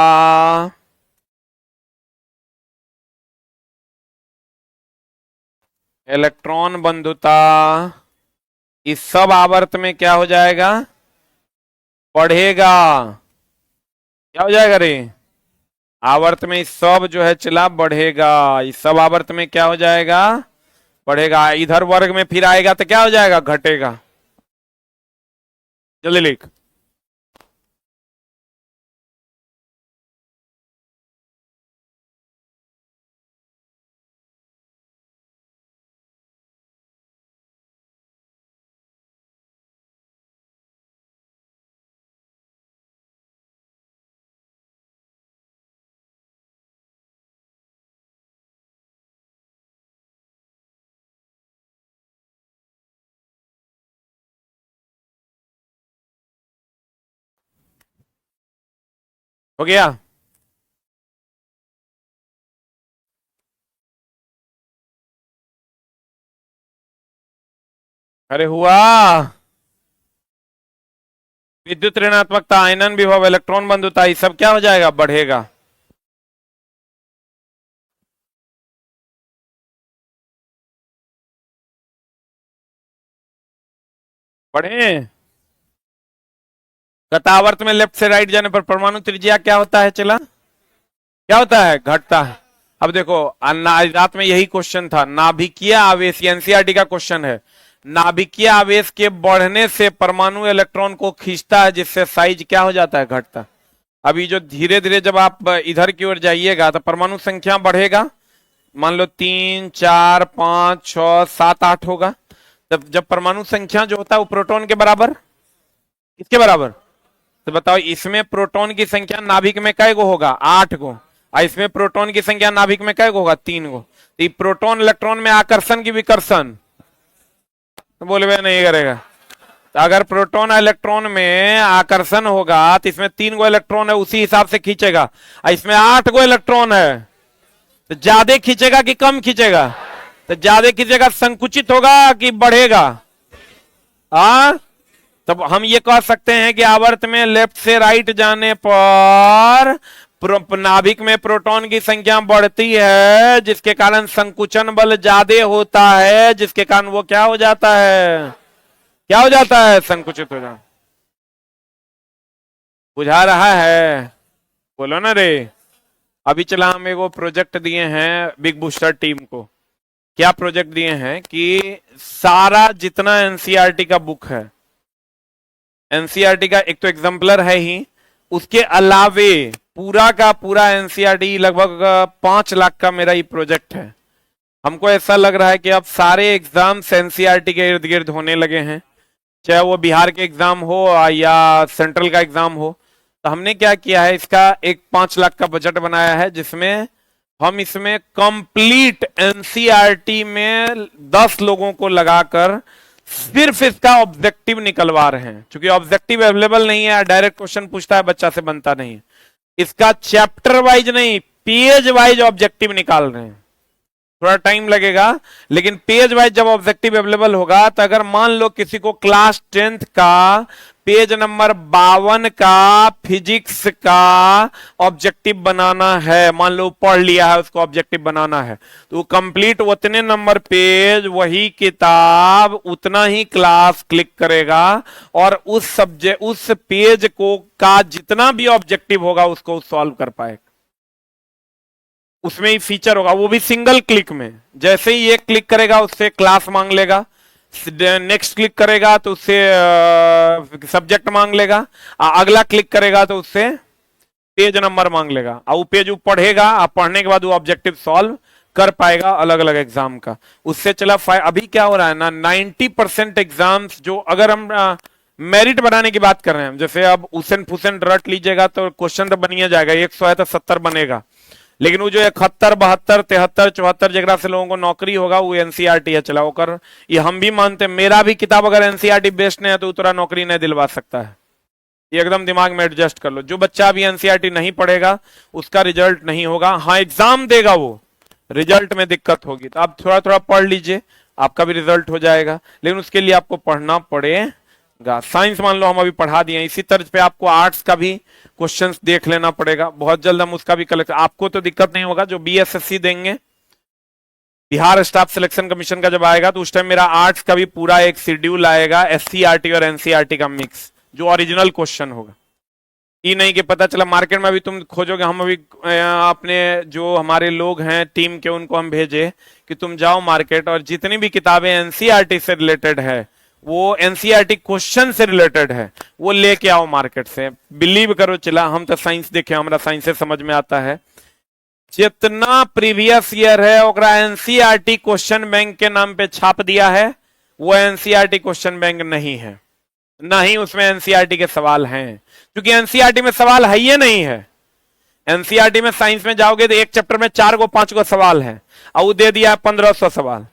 A: इलेक्ट्रॉन बंधुता, इस सब आवर्त में क्या हो जाएगा? बढ़ेगा। क्या हो जाएगा रे? आवर्त में इस सब जो है चला बढ़ेगा। इस सब आवर्त में क्या हो जाएगा? बढ़ेगा। इधर वर्ग में फिर आएगा तो क्या हो जाएगा? घटेगा। जल्दी लिख। हो गया? अरे हुआ। विद्युत ऋणात्मकता, आयनन विभव, इलेक्ट्रॉन बंधुता, ये सब क्या हो जाएगा? बढ़ेगा। बढ़े। गतावर्त में लेफ्ट से राइट जाने पर परमाणु त्रिज्या क्या होता है? चला, क्या होता है? घटता है। अब देखो रात में यही क्वेश्चन था, नाभिकीय आवेश, एनसीईआरटी का क्वेश्चन है। नाभिकीय आवेश के बढ़ने से परमाणु इलेक्ट्रॉन को खींचता है, जिससे साइज क्या हो जाता है, घटता। अभी जो धीरे धीरे जब आप इधर की ओर जाइएगा तो परमाणु संख्या बढ़ेगा, मान लो 3 4 5 6 7 8 होगा। तब जब परमाणु संख्या जो होता है वो प्रोटॉन के बराबर, किसके बराबर, तो बताओ इसमें प्रोटॉन की संख्या नाभिक में कै गो होगा, 8 गो, और इसमें प्रोटॉन की संख्या नाभिक में कै गो होगा, 3 गो। तो प्रोटॉन इलेक्ट्रॉन में आकर्षण की विकर्षण, तो बोले भाई नहीं करेगा। तो अगर प्रोटॉन इलेक्ट्रॉन में आकर्षण होगा तो इसमें 3 गो इलेक्ट्रॉन है, उसी हिसाब से खींचेगा, और इसमें 8 गो इलेक्ट्रॉन है, तो ज्यादा खींचेगा कि कम खींचेगा, तो ज्यादा खींचेगा, संकुचित होगा कि बढ़ेगा। तब हम ये कह सकते हैं कि आवर्त में लेफ्ट से राइट जाने पर नाभिक में प्रोटॉन की संख्या बढ़ती है, जिसके कारण संकुचन बल ज्यादा होता है, जिसके कारण वो क्या हो जाता है, क्या हो जाता है, संकुचित हो जाता। बुझा रहा है, बोलो ना रे। अभी चला हम एगो प्रोजेक्ट दिए हैं बिग बूस्टर टीम को। क्या प्रोजेक्ट दिए हैं कि सारा जितना एनसीईआरटी का बुक है, एनसीईआरटी का एक तो एग्जाम्पलर है ही, उसके अलावे पूरा का पूरा एनसीईआरटी लगभग 5 लाख का मेरा ये प्रोजेक्ट है। हमको ऐसा लग रहा है कि अब सारे एग्जाम्स एनसीईआरटी के इर्द गिर्द होने लगे हैं, चाहे वो बिहार के एग्जाम हो या सेंट्रल का एग्जाम हो। तो हमने क्या किया है, इसका एक 5 लाख का बजट बनाया है, जिसमें हम इसमें कंप्लीट एनसीईआरटी में 10 लोगों को लगाकर सिर्फ इसका ऑब्जेक्टिव निकलवा रहे हैं। क्योंकि ऑब्जेक्टिव अवेलेबल नहीं है, डायरेक्ट क्वेश्चन पूछता है, बच्चा से बनता नहीं है। इसका चैप्टर वाइज नहीं, पेज वाइज ऑब्जेक्टिव निकाल रहे हैं। थोड़ा टाइम लगेगा, लेकिन पेज वाइज जब ऑब्जेक्टिव अवेलेबल होगा, तो अगर मान लो किसी को क्लास 10th का पेज नंबर 52 का फिजिक्स का ऑब्जेक्टिव बनाना है, मान लो पढ़ लिया है, उसको ऑब्जेक्टिव बनाना है, तो कंप्लीट उतने नंबर पेज, वही किताब, उतना ही क्लास क्लिक करेगा, और उस सब्जेक्ट, उस पेज को का जितना भी ऑब्जेक्टिव होगा उसको सॉल्व कर पाएगा। उसमें ही फीचर होगा, वो भी सिंगल क्लिक में। जैसे ही एक क्लिक करेगा उससे क्लास मांग लेगा, नेक्स्ट क्लिक करेगा तो उससे सब्जेक्ट मांग लेगा, अगला क्लिक करेगा तो उससे पेज नंबर मांग लेगा, और वो पेज वो पढ़ेगा, और पढ़ने के बाद वो ऑब्जेक्टिव सॉल्व कर पाएगा अलग अलग एग्जाम का। उससे चला अभी क्या हो रहा है ना, 90% एग्जाम्स जो, अगर हम मेरिट बनाने की बात कर रहे हैं, जैसे अब हुसैन फुसैन रट लीजिएगा तो क्वेश्चन तो बनिए जाएगा, 100 है तो 70 बनेगा, लेकिन वो जो 71 72 73 74 जगह से लोगों को नौकरी होगा, वो एनसीईआरटी है चला होकर। ये हम भी मानते हैं, मेरा भी किताब अगर एनसीईआरटी बेस्ड नहीं है तो उतना नौकरी नहीं दिलवा सकता है। ये एकदम दिमाग में एडजस्ट कर लो। जो बच्चा अभी एनसीईआरटी नहीं पढ़ेगा उसका रिजल्ट नहीं होगा। हाँ एग्जाम देगा, वो रिजल्ट में दिक्कत होगी, तो आप थोड़ा थोड़ा पढ़ लीजिए, आपका भी रिजल्ट हो जाएगा, लेकिन उसके लिए आपको पढ़ना पड़ेगा। साइंस मान लो हम अभी पढ़ा दिए, इसी तर्ज पे आपको आर्ट्स का भी क्वेश्चंस देख लेना पड़ेगा। बहुत जल्द हम उसका भी कलेक्ट, आपको तो दिक्कत नहीं होगा, जो बीएसएससी देंगे, बिहार स्टाफ सिलेक्शन कमीशन का जब आएगा, तो उस टाइम मेरा आर्ट्स का भी पूरा एक शेड्यूल आएगा, एससीईआरटी और एनसीईआरटी का मिक्स, जो ओरिजिनल क्वेश्चन होगा। ये नहीं कि पता चला मार्केट में अभी तुम खोजोगे, हम अभी अपने जो हमारे लोग हैं टीम के, उनको हम भेजे कि तुम जाओ मार्केट और जितनी भी किताबें एनसीईआरटी से रिलेटेड है, वो एनसीईआरटी क्वेश्चन से रिलेटेड है, वो लेके आओ मार्केट से। बिलीव करो चला, हम तो साइंस देखे, हमारा साइंस से समझ में आता है। जितना प्रीवियस ईयर है ओकरा एनसीईआरटी क्वेश्चन बैंक के नाम पे छाप दिया है, वो एनसीईआरटी क्वेश्चन बैंक नहीं है, ना ही उसमें एनसीईआरटी के सवाल हैं, क्योंकि एनसीईआरटी में सवाल है ही नहीं है। एनसीईआरटी में साइंस में जाओगे तो एक चैप्टर में 4 गो 5 गो सवाल है, और वो दे दिया 1500 सवाल,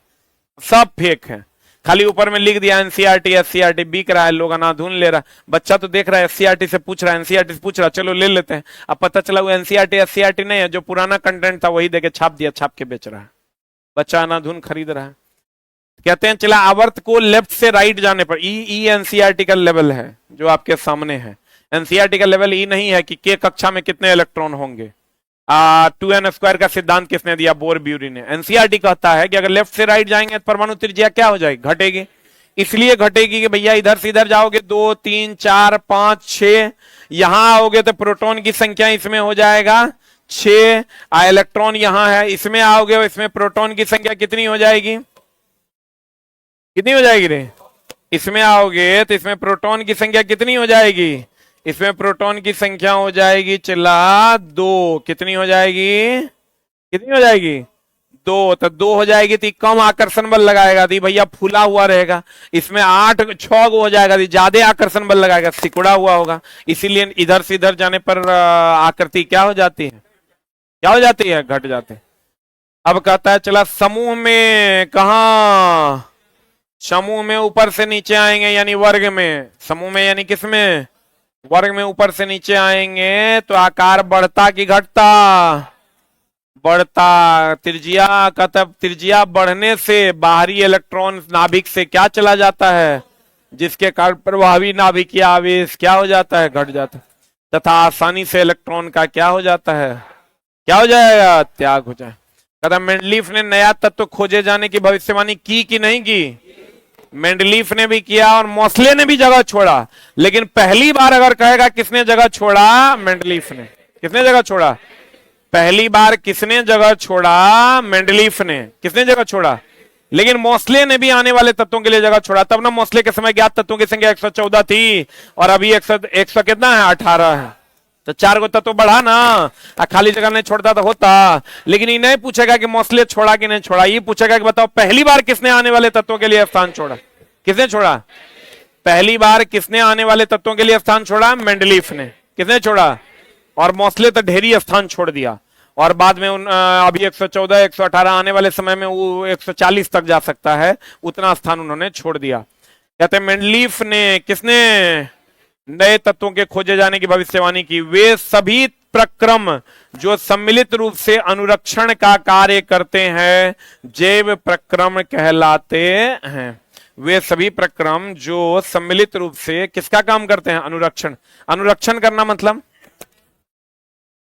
A: सब फेक है। खाली ऊपर में लिख दिया एनसीईआरटी एससीईआरटी, बिक रहा है, लोग अनाधुन ले रहा है। बच्चा तो देख रहा है एससीईआरटी से पूछ रहा है, एनसीईआरटी से पूछ रहा है, चलो ले लेते हैं। अब पता चला वो एनसीईआरटी एससीईआरटी नहीं है, जो पुराना कंटेंट था वही देके छाप दिया, छाप के बेच रहा है, बच्चा अनाधुन खरीद रहा है। कहते हैं चला आवर्त को लेफ्ट से राइट जाने पर, ई एनसीईआरटी का लेवल है जो आपके सामने है। एनसीईआरटी का लेवल ई नहीं है कि के कक्षा में कितने इलेक्ट्रॉन होंगे, 2n² का सिद्धांत किसने दिया, बोर ब्यूरी ने। एनसीईआरटी कहता है कि अगर लेफ्ट से राइट जाएंगे तो परमाणु त्रिज्या क्या हो जाएगी, घटेगी। इसलिए घटेगी कि भैया इधर से इधर जाओगे 2 3 4 5 6, यहां आओगे तो प्रोटॉन की संख्या इसमें हो जाएगा 6, इलेक्ट्रॉन यहां है, इसमें आओगे इसमें प्रोटॉन की संख्या कितनी हो जाएगी, कितनी हो जाएगी रे? इसमें आओगे तो इसमें प्रोटॉन की संख्या कितनी हो जाएगी? इसमें प्रोटॉन की संख्या हो जाएगी चिल्ला 2। कितनी हो जाएगी? कितनी हो जाएगी? 2। तो 2 हो जाएगी तो कम आकर्षण बल लगाएगा तो भैया फूला हुआ रहेगा। इसमें 8 6 हो जाएगा तो ज्यादा आकर्षण बल लगाएगा, सिकुड़ा हुआ होगा। इसीलिए इधर से इधर जाने पर आकृति क्या हो जाती है? क्या हो जाती है? घट जाती है। अब कहता है चला समूह में, कहा समूह में ऊपर से नीचे आएंगे यानी वर्ग में। समूह में यानी किस में? वर्ग में ऊपर से नीचे आएंगे तो आकार बढ़ता कि घटता? बढ़ता। त्रिज्या का तब त्रिज्या बढ़ने से बाहरी इलेक्ट्रॉन नाभिक से क्या चला जाता है? जिसके कारण प्रभावी नाभिकीय आवेश क्या हो जाता है? घट जाता है। तथा आसानी से इलेक्ट्रॉन का क्या हो जाता है? क्या हो जाएगा? त्याग हो जाए। कहता मेंडलीफ ने नया तत्व खोजे जाने की भविष्यवाणी की कि नहीं की? मेंडलीफ ने भी किया और मोस्ले ने भी जगह छोड़ा। लेकिन पहली बार अगर कहेगा किसने जगह छोड़ा? मेंडलीफ ने। किसने जगह छोड़ा? पहली बार किसने जगह छोड़ा? मेंडलीफ ने। किसने जगह छोड़ा? लेकिन मोस्ले ने भी आने वाले तत्वों के लिए जगह छोड़ा। तब ना मोस्ले के समय ज्ञात तत्वों की संख्या 114 थी और अभी 100 कितना है? 18 है। तो 4 को तत्व बढ़ा ना, खाली जगह नहीं छोड़ता तो होता। लेकिन ये नहीं पूछेगा कि मोस्ले छोड़ा कि नहीं छोड़ा, ये पूछेगा कि बताओ पहली बार किसने आने वाले तत्वों के लिए स्थान छोड़ा? किसने छोड़ा? पहली बार किसने आने वाले तत्वों के लिए स्थान छोड़ा? मेंडलीफ ने। किसने छोड़ा? और मोस्ले तो ढेरी स्थान छोड़ दिया और बाद में अभी 114 118 आने वाले समय में वो 140 तक जा सकता है, उतना स्थान उन्होंने छोड़ दिया। कहते हैं मेंडलीफ ने किसने नए तत्वों के खोजे जाने की भविष्यवाणी की? वे सभी प्रक्रम जो सम्मिलित रूप से अनुरक्षण का कार्य करते हैं जैव प्रक्रम कहलाते हैं। वे सभी प्रक्रम जो सम्मिलित रूप से किसका काम करते हैं? अनुरक्षण। अनुरक्षण करना मतलब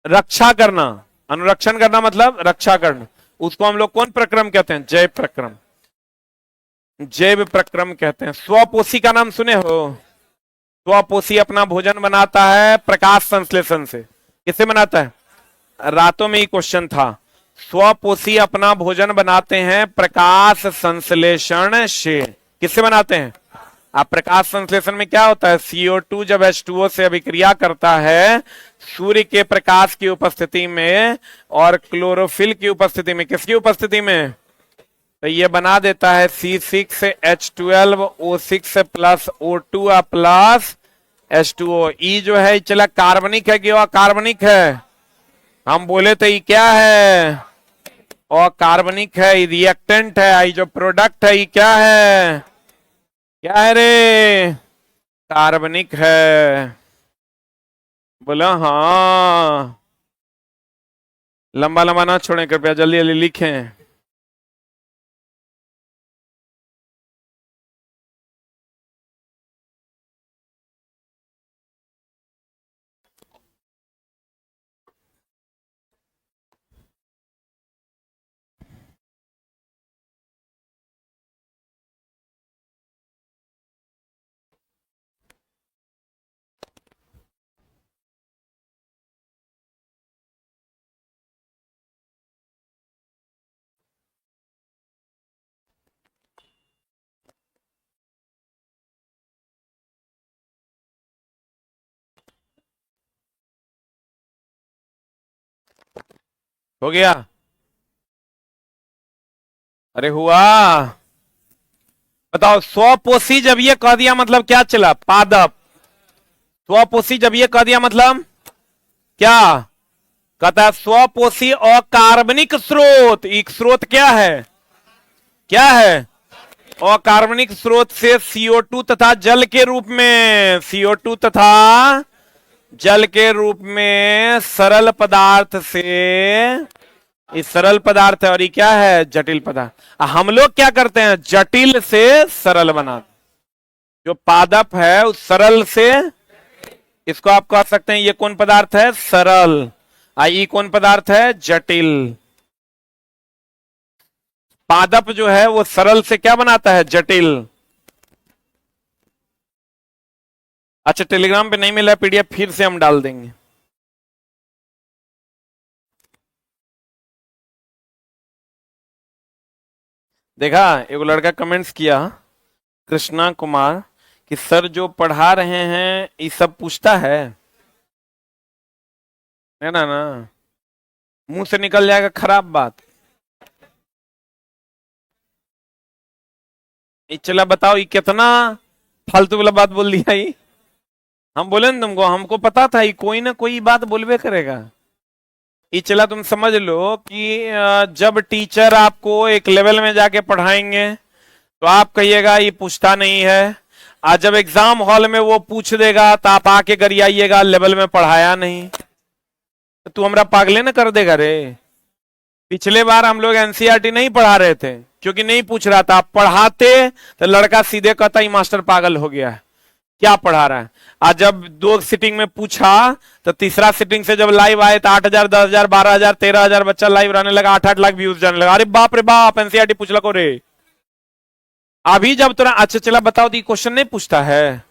A: रक्षा करना। अनुरक्षण करना मतलब रक्षा करना। उसको हम लोग कौन प्रक्रम कहते हैं? जैव प्रक्रम। जैव प्रक्रम कहते हैं। स्वपोषी का नाम सुने हो? स्वपोषी अपना भोजन बनाता है प्रकाश संश्लेषण से। किससे बनाता है? रातों में ही क्वेश्चन था। स्वपोषी अपना भोजन बनाते हैं प्रकाश संश्लेषण से। किससे बनाते हैं? अब प्रकाश संश्लेषण में क्या होता है? CO2 जब H2O से अभिक्रिया करता है सूर्य के प्रकाश की उपस्थिति में और क्लोरोफिल की उपस्थिति में, किसकी उपस्थिति में? तो ये बना देता है C6H12O6 plus O2 plus H2O। ई जो है चला कार्बनिक है कि अकार्बनिक है? हम बोले तो ये क्या है? अकार्बनिक है। ये रिएक्टेंट है। ये जो प्रोडक्ट है ये क्या है? क्या है रे? कार्बनिक है। बोला हाँ। लंबा लंबा ना छोड़ें कृपया, जल्दी जल्दी लिखें। हो गया? अरे हुआ? बताओ स्वपोषी जब ये कह दिया मतलब क्या चला? पादप। स्वपोषी जब ये कह दिया मतलब क्या? कहता है स्वपोषी अकार्बनिक स्रोत। एक स्रोत क्या है? क्या है? अकार्बनिक स्रोत से CO2 तथा जल के रूप में, CO2 तथा जल के रूप में सरल पदार्थ से, इस सरल पदार्थ है और ये क्या है? जटिल पदार्थ। हम लोग क्या करते हैं? जटिल से सरल बनाते। जो पादप है उस सरल से, इसको आप कह सकते हैं ये कौन पदार्थ है? सरल। ये कौन पदार्थ है? जटिल। पादप जो है वो सरल से क्या बनाता है? जटिल। अच्छा टेलीग्राम पे नहीं मिला PDF, फिर से हम डाल देंगे। देखा एगो लड़का कमेंट्स किया कृष्णा कुमार कि सर जो पढ़ा रहे हैं ये सब पूछता है ना ना, मुंह से निकल जाएगा खराब बात। ये चला बताओ ये कितना फालतू वाला बात बोल दिया ये। हम बोले ना तुमको, हमको पता था ये कोई ना कोई बात बोलबे करेगा। ये चला तुम समझ लो कि जब टीचर आपको एक लेवल में जाके पढ़ाएंगे तो आप कहिएगा ये पूछता नहीं है, आज जब एग्जाम हॉल में वो पूछ देगा तो आप आके गरियाइएगा लेवल में पढ़ाया नहीं। तो तू हमरा पागले न कर देगा रे। पिछले बार हम लोग एनसीईआरटी नहीं पढ़ा रहे थे क्योंकि नहीं पूछ रहा था, आप पढ़ाते तो लड़का सीधे कहता ही मास्टर पागल हो गया है, क्या पढ़ा रहा है। आज जब 2 सिटिंग में पूछा तो तीसरा सिटिंग से जब लाइव आए तो 8,000, 10,000, 12,000, 13,000 बच्चा लाइव रहने लगा, 8-8 लाख व्यूज जाने लगा। अरे बाप रे बाप, एनसीईआरटी पूछ लो रे। अभी जब तुरंत अच्छा चला बताओ दी क्वेश्चन नहीं पूछता है,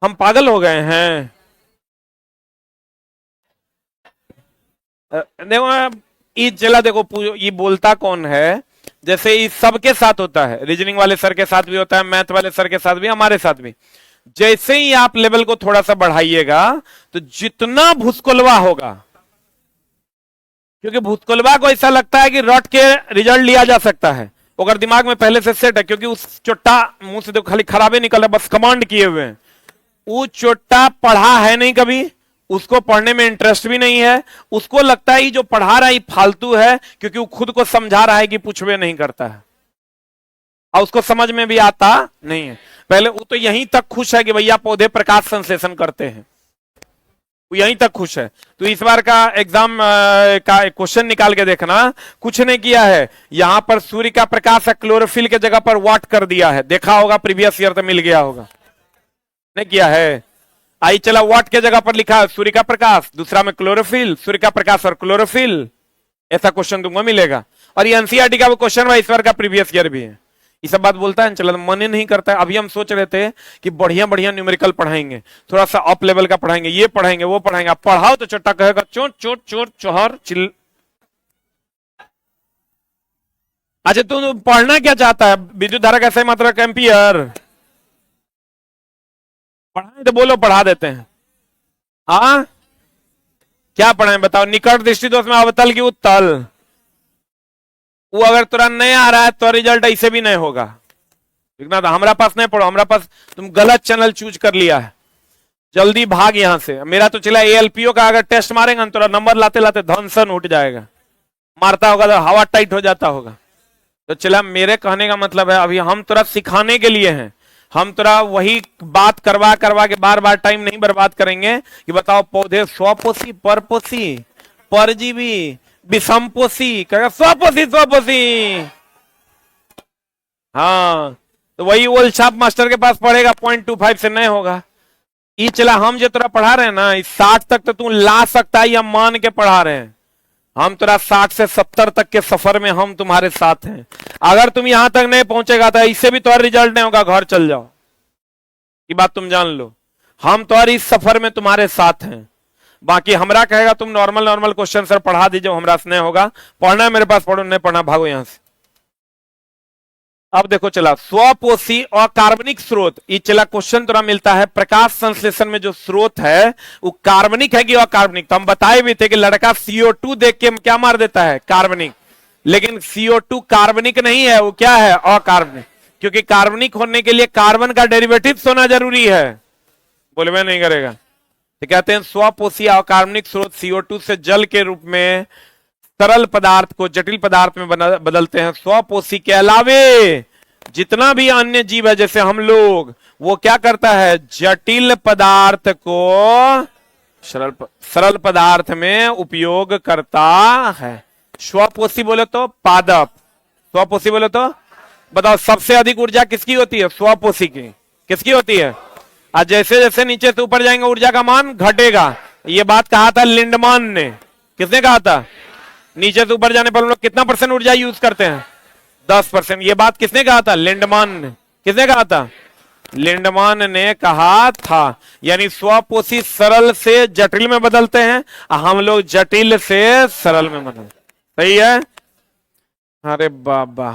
A: हम पागल हो गए हैं। देखो ये चला देखो ये बोलता कौन है, जैसे ये सबके साथ होता है, रीजनिंग वाले सर के साथ भी होता है, मैथ वाले सर के साथ भी, हमारे साथ भी। जैसे ही आप लेवल को थोड़ा सा बढ़ाइएगा तो जितना भूसकोलवा होगा, क्योंकि भूसकोलवा को ऐसा लगता है कि रट के रिजल्ट लिया जा सकता है, अगर दिमाग में पहले से सेट है, क्योंकि उस चोट्टा मुंह से तो खाली खराबे निकल रहा, बस कमांड किए हुए हैं। वो चोट्टा पढ़ा है नहीं कभी, उसको पढ़ने में इंटरेस्ट भी नहीं है, उसको लगता है जो पढ़ा रहा है फालतू है, क्योंकि वो खुद को समझा रहा है कि पूछवे नहीं करता है और उसको समझ में भी आता नहीं है। पहले वो तो यहीं तक खुश है कि भैया पौधे प्रकाश संश्लेषण करते हैं, वो यहीं तक खुश है। तो इस बार का एग्जाम का क्वेश्चन निकाल के देखना, कुछ नहीं किया है, यहां पर सूर्य का प्रकाश है, क्लोरोफिल के जगह पर वाट कर दिया है, देखा होगा प्रीवियस ईयर तो मिल गया होगा, नहीं किया है। आई चला वाट के जगह पर लिखा है सूर्य का प्रकाश, दूसरा में क्लोरोफिल, सूर्य का प्रकाश और क्लोरोफिल, ऐसा क्वेश्चन तुमको मिलेगा। और ये एनसीईआरटी का वो क्वेश्चन है, इस बार का प्रीवियस ईयर भी है। ये सब बात बोलता है चला, मन ही नहीं करता है। अभी हम सोच रहे थे कि बढ़िया बढ़िया न्यूमेरिकल पढ़ाएंगे, थोड़ा सा अप लेवल का पढ़ाएंगे, ये पढ़ाएंगे वो पढ़ाएंगे। आप पढ़ाओ तो चट्टा कहेगा चोट चोट चोट चोहर चिल। अच्छा तू पढ़ना क्या चाहता है, विद्युत धारा का सही मात्रा एम्पियर पढ़ाए तो बोलो, पढ़ा देते हैं। हाँ क्या पढ़ाएं बताओ, निकट दृष्टि दोष में अवतल की उत्तल, वो अगर तुरंत नहीं आ रहा है तो रिजल्ट ऐसे भी नहीं होगा। ठीक ना, तो हमारा पास नहीं पढ़ो, हमारा पास तुम गलत चैनल चूज कर लिया है, जल्दी भाग यहां से। मेरा तो चला एएलपीओ का अगर टेस्ट मारेगा तो थोड़ा नंबर लाते लाते धनसन उठ जाएगा, मारता होगा तो हवा टाइट हो जाता होगा। तो चला मेरे कहने का मतलब है अभी हम थोड़ा सिखाने के लिए हैं, हम थोड़ा वही बात करवा करवा के बार बार टाइम नहीं बर्बाद करेंगे कि बताओ पौधे स्वपोषी, परपोषी, परजीवी, विषमपोषी, कहेगा स्वपोषी स्वपोषी। हाँ तो वही ओल्ड छाप मास्टर के पास पढ़ेगा, 0.25 से नहीं होगा। ये चला हम जो तेरा पढ़ा रहे हैं ना, 60 तक तो तू ला सकता है, या मान के पढ़ा रहे हैं हम तेरा 60 से 70 तक के सफर में हम तुम्हारे साथ हैं। अगर तुम यहां तक नहीं पहुंचेगा तो इससे भी तुम्हारा रिजल्ट नहीं होगा, घर चल जाओ, ये बात तुम जान लो। हम तुम्हारी इस सफर में तुम्हारे साथ हैं। बाकी हमरा कहेगा तुम नॉर्मल नॉर्मल क्वेश्चन सर पढ़ा दीजिए, हमरा से नहीं होगा, पढ़ना है मेरे पास पढ़ो, नहीं पढ़ना भागो यहां से। अब देखो चला स्वपोषी और कार्बनिक स्रोत, ये चला क्वेश्चन थोड़ा मिलता है, प्रकाश संश्लेषण में जो स्रोत है वो कार्बनिक है कि अकार्बनिक। तो हम बताए भी थे कि लड़का CO2 देख के क्या मार देता है, कार्बनिक, लेकिन CO2 कार्बनिक नहीं है, वो क्या है, अकार्बनिक। क्योंकि कार्बनिक होने के लिए कार्बन का डेरिवेटिव होना जरूरी है, बोलवे नहीं करेगा। तो कहते हैं स्वपोषी अकार्बनिक स्रोत CO2 से जल के रूप में तरल पदार्थ को जटिल पदार्थ में बदलते हैं। स्वपोषी के अलावे जितना भी अन्य जीव है जैसे हम लोग, वो क्या करता है, जटिल पदार्थ को सरल पदार्थ में उपयोग करता है। स्वपोषी बोले तो पादप, स्वपोषी बोले तो बताओ सबसे अधिक ऊर्जा किसकी होती है, स्वपोषी की। किसकी होती है, आज जैसे जैसे नीचे से ऊपर जाएंगे ऊर्जा का मान घटेगा। ये बात कहा था लिंडमान ने, किसने कहा था, नीचे से ऊपर जाने पर हम लोग कितना % ऊर्जा यूज करते हैं, 10%। ये बात किसने कहा था, लिंडमान ने। किसने कहा था, लिंडमान ने कहा था। यानी स्वपोषी सरल से जटिल में बदलते हैं, हम लोग जटिल से सरल में बदलते। सही है। अरे बाबा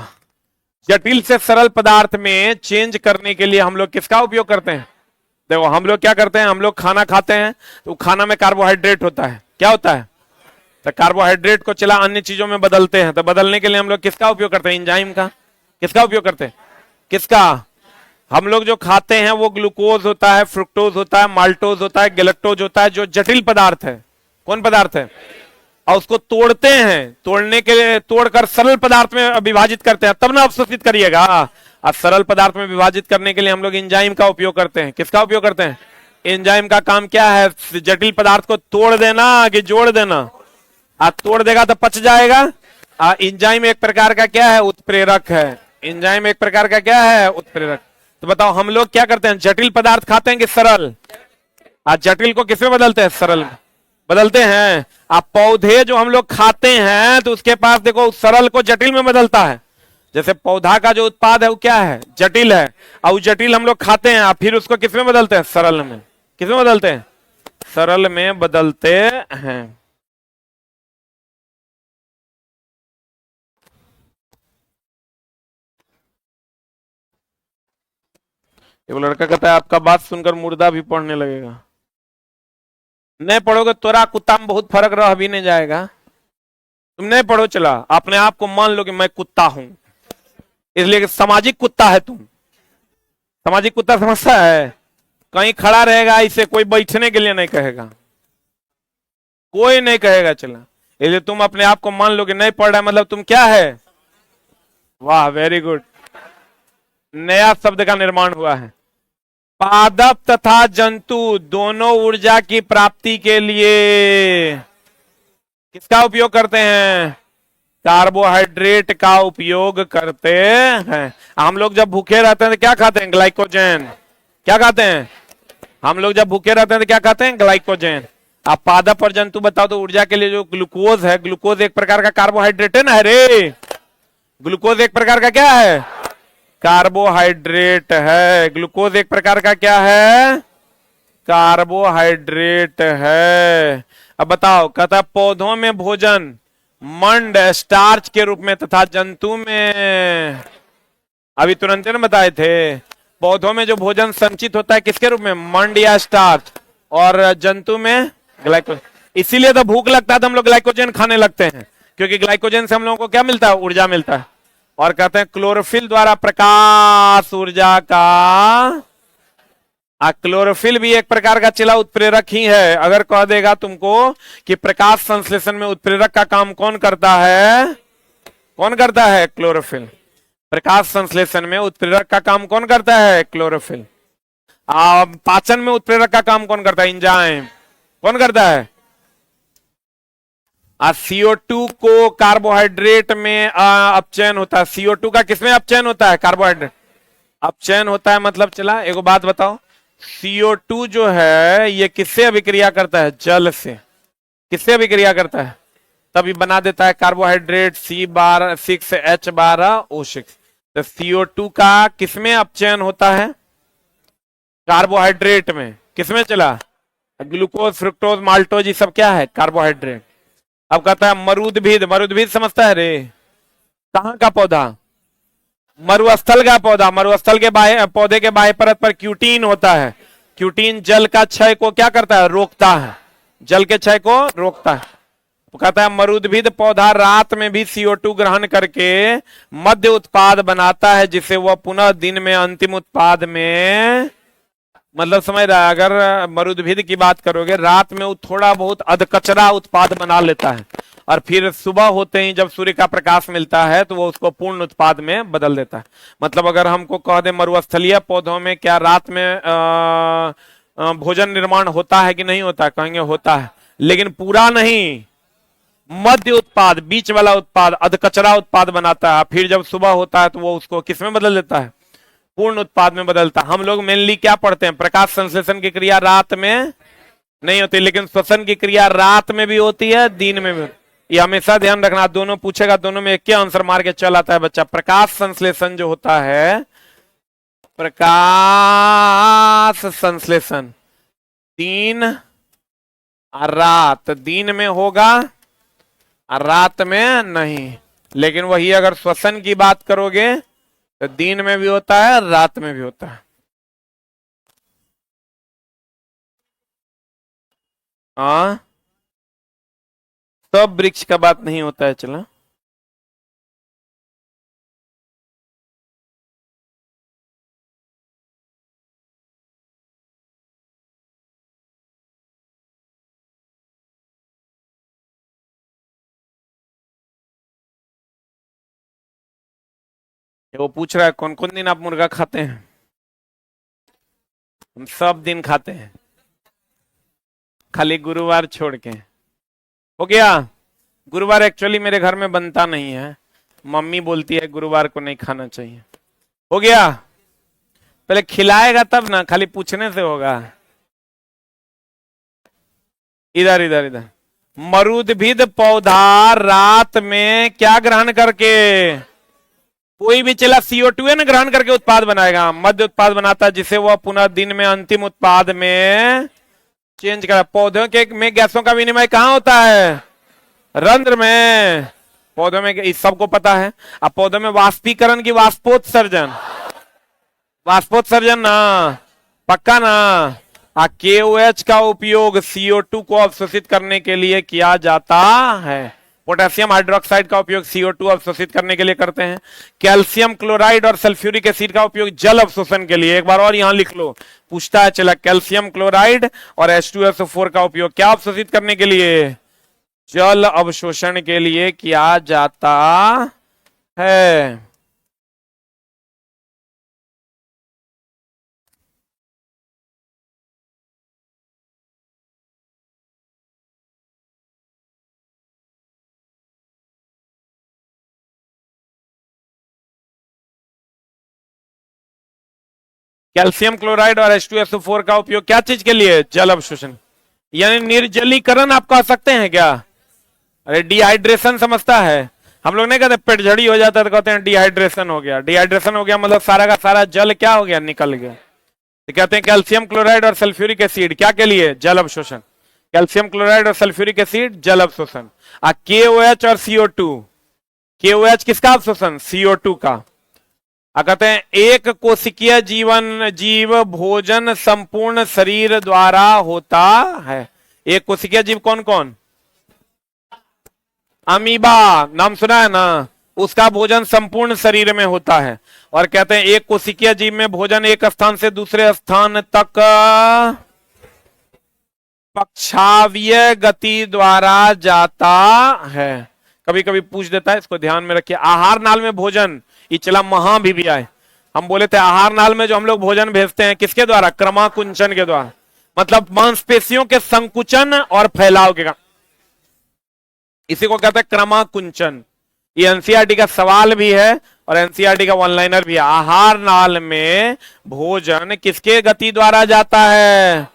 A: जटिल से सरल पदार्थ में चेंज करने के लिए हम लोग किसका उपयोग करते हैं? देखो हम लोग क्या करते हैं, हम लोग खाना खाते हैं तो खाना में कार्बोहाइड्रेट होता है, क्या होता है? तो कार्बोहाइड्रेट को चला अन्य चीजों में बदलते हैं, तो बदलने के लिए हम लोग किसका उपयोग करते हैं? एंजाइम का। किसका उपयोग करते हैं? किसका? हम लोग जो खाते हैं वो ग्लूकोज होता है, फ्रुक्टोज होता है, माल्टोज होता है, गैलेक्टोज होता है, जो जटिल पदार्थ है। कौन पदार्थ है? और उसको तोड़ते हैं, तोड़ने के लिए तोड़कर सरल पदार्थ में विभाजित करते हैं, तब ना अवशोषित करिएगा। और सरल पदार्थ में विभाजित करने के लिए हम लोग एंजाइम का उपयोग करते हैं। किसका उपयोग करते हैं? एंजाइम का काम क्या है? जटिल पदार्थ को तोड़ देना कि जोड़ देना? तोड़ देगा तो पच जाएगा। एंजाइम एक प्रकार का क्या है? उत्प्रेरक है। एंजाइम एक प्रकार का क्या है? उत्प्रेरक। तो बताओ हम लोग क्या करते हैं? जटिल पदार्थ खाते हैं कि सरल? जटिल को किसमें बदलते हैं? सरल बदलते हैं। आप पौधे जो हम लोग खाते हैं तो उसके पास देखो सरल को जटिल में बदलता है। जैसे पौधा का जो उत्पाद है वो क्या है? जटिल है। और जटिल हम लोग खाते हैं, फिर उसको किसमें बदलते हैं? सरल में। किसमें बदलते हैं? सरल में बदलते हैं। वो लड़का कहता है आपका बात सुनकर मुर्दा भी पढ़ने लगेगा। नहीं पढ़ोगे तोरा कुत्ता में बहुत फर्क रह भी नहीं जाएगा। तुम नहीं पढ़ो, चला अपने आप को मान लो कि मैं कुत्ता हूं, इसलिए कि सामाजिक कुत्ता है तुम। सामाजिक कुत्ता समझता है? कहीं खड़ा रहेगा इसे कोई बैठने के लिए नहीं कहेगा, कोई नहीं कहेगा। चला इसलिए तुम अपने आप को मान लो कि नहीं पढ़ रहा है, मतलब तुम क्या है? वाह, वेरी गुड। नया शब्द का निर्माण हुआ है। पादप तथा जंतु दोनों ऊर्जा की प्राप्ति के लिए किसका उपयोग करते हैं? कार्बोहाइड्रेट का उपयोग करते हैं। हम लोग जब भूखे रहते हैं तो क्या खाते हैं? ग्लाइकोजन। क्या खाते हैं? हम लोग जब भूखे रहते हैं तो क्या खाते हैं? ग्लाइकोजन। आप पादप और जंतु बताओ तो ऊर्जा के लिए जो ग्लूकोज है, ग्लूकोज एक प्रकार का कार्बोहाइड्रेट है ना? अरे ग्लूकोज एक प्रकार का क्या है? कार्बोहाइड्रेट है। ग्लूकोज एक प्रकार का क्या है? कार्बोहाइड्रेट है। अब बताओ, कहता पौधों में भोजन मंड स्टार्च के रूप में तथा जंतु में, अभी तुरंत ने बताए थे, पौधों में जो भोजन संचित होता है किसके रूप में? मंड या स्टार्च। और जंतु में ग्लाइकोजन। इसीलिए तो भूख लगता है तो हम लोग ग्लाइकोजन खाने लगते हैं, क्योंकि ग्लाइकोजन से हम लोगों को क्या मिलता है? ऊर्जा मिलता है। और कहते हैं क्लोरोफिल द्वारा प्रकाश ऊर्जा का। क्लोरोफिल भी एक प्रकार का चिला उत्प्रेरक ही है। अगर कह देगा तुमको कि प्रकाश संश्लेषण में उत्प्रेरक का काम कौन करता है? कौन करता है? क्लोरोफिल। प्रकाश संश्लेषण में उत्प्रेरक का काम कौन करता है? क्लोरोफिल। पाचन में उत्प्रेरक का काम कौन करता है? एंजाइम। कौन करता है? CO2 को कार्बोहाइड्रेट में अपचयन होता है। CO2 का किसमें अपचयन होता है? कार्बोहाइड्रेट अपचयन होता है। मतलब चला एक बात बताओ, CO2 जो है ये किससे अभिक्रिया करता है? जल से। किससे अभिक्रिया करता है? तभी बना देता है कार्बोहाइड्रेट C6H12O6। तो CO2 का किसमें अपचयन होता है? कार्बोहाइड्रेट में। किसमें चला? ग्लूकोज, फ्रुक्टोज, माल्टोज, ये सब क्या है? कार्बोहाइड्रेट। अब कहता है मरुद्भिद। मरुद्भिद समझता है रे? कहां का पौधा? मरुस्थल का पौधा। मरुस्थल के पौधे के बाह्य परत पर क्यूटीन होता है। क्यूटीन जल का क्षय को क्या करता है? रोकता है। जल के क्षय को रोकता है। तो कहता है मरुद्भिद पौधा रात में भी CO2 ग्रहण करके मध्य उत्पाद बनाता है, जिसे वह पुनः दिन में अंतिम उत्पाद में, मतलब समझ रहा है? अगर मरुद्भिद की बात करोगे, रात में वो थोड़ा बहुत अधकचरा उत्पाद बना लेता है और फिर सुबह होते ही जब सूर्य का प्रकाश मिलता है तो वो उसको पूर्ण उत्पाद में बदल देता है। मतलब अगर हमको कह दे मरुस्थलीय पौधों में क्या रात में भोजन निर्माण होता है कि नहीं होता? कहेंगे होता है, लेकिन पूरा नहीं, मध्य उत्पाद, बीच वाला उत्पाद, अधकचरा उत्पाद बनाता है। फिर जब सुबह होता है तो वो उसको किसमें बदल देता है? पूर्ण उत्पाद में बदलता। हम लोग मेनली क्या पढ़ते हैं? प्रकाश संश्लेषण की क्रिया रात में नहीं होती, लेकिन श्वसन की क्रिया रात में भी होती है, दिन में भी। ये हमेशा ध्यान रखना, दोनों पूछेगा, दोनों में एक क्या आंसर मार के चल आता है बच्चा। प्रकाश संश्लेषण जो होता है, प्रकाश संश्लेषण दिन और रात, दिन में होगा और रात में नहीं। लेकिन वही अगर श्वसन की बात करोगे तो दिन में भी होता है, रात में भी होता है। हाँ, सब वृक्ष का बात नहीं होता है। चला, वो पूछ रहा है कौन कौन दिन आप मुर्गा खाते हैं। हम सब दिन खाते हैं, खाली गुरुवार छोड़ के। हो गया। गुरुवार एक्चुअली मेरे घर में बनता नहीं है, मम्मी बोलती है गुरुवार को नहीं खाना चाहिए। हो गया। पहले खिलाएगा तब ना, खाली पूछने से होगा। इधर इधर इधर। मरुदभिद पौधा रात में क्या ग्रहण करके, कोई भी चला CO2 है ना, ग्रहण करके उत्पाद बनाएगा, मध्य उत्पाद बनाता है, जिसे वह पुनः दिन में अंतिम उत्पाद में चेंज करा। पौधों के में गैसों का विनिमय कहाँ होता है? रंध्र में। पौधों में, इस सबको पता है। अब पौधों में वाष्पीकरण की वाष्पोत्सर्जन, वाष्पोत्सर्जन ना, पक्का ना। KOH का उपयोग CO2 को अवशोषित करने के लिए किया जाता है। पोटेशियम हाइड्रोक्साइड का उपयोग CO2 अवशोषित करने के लिए करते हैं। कैल्शियम क्लोराइड और सल्फ्यूरिक एसिड का उपयोग जल अवशोषण के लिए। एक बार और यहां लिख लो, पूछता है चला, कैल्शियम क्लोराइड और H2SO4 का उपयोग क्या अवशोषित करने के लिए? जल अवशोषण के लिए किया जाता है। कैल्शियम क्लोराइड और H2SO4 का उपयोग क्या चीज के लिए? जल अवशोषण, यानी निर्जलीकरण आप कह सकते हैं क्या? अरे डिहाइड्रेशन समझता है? हम लोग नहीं कहते पेटझड़ी हो जाता है तो कहते हैं डिहाइड्रेशन हो गया। डिहाइड्रेशन हो गया मतलब सारा का सारा जल क्या हो गया? निकल गया। तो कहते हैं कैल्शियम क्लोराइड और सल्फ्यूरिक एसिड क्या के लिए? जल अवशोषण। कैल्शियम क्लोराइड और सल्फ्यूरिक एसिड जल अवशोषण। KOH और CO2, KOH किसका अवशोषण? CO2 का। कहते हैं एक कोशिकीय जीव भोजन संपूर्ण शरीर द्वारा होता है। एक कोशिकीय जीव कौन कौन? अमीबा, नाम सुना है ना? उसका भोजन संपूर्ण शरीर में होता है। और कहते हैं एक कोशिकीय जीव में भोजन एक स्थान से दूसरे स्थान तक पक्षावीय गति द्वारा जाता है। कभी कभी पूछ देता है, इसको ध्यान में रखिए। आहार नाल में भोजन, ये चला महा भी आए। हम बोले थे आहार नाल में जो हम लोग भोजन भेजते हैं किसके द्वारा? क्रमाकुंचन के द्वारा, मतलब मांसपेशियों के संकुचन और फैलाव के। इसी को कहते हैं क्रमाकुंचन। ये एनसीईआरटी का सवाल भी है और एनसीईआरटी का वन लाइनर भी है। आहार नाल में भोजन किसके गति द्वारा जाता है?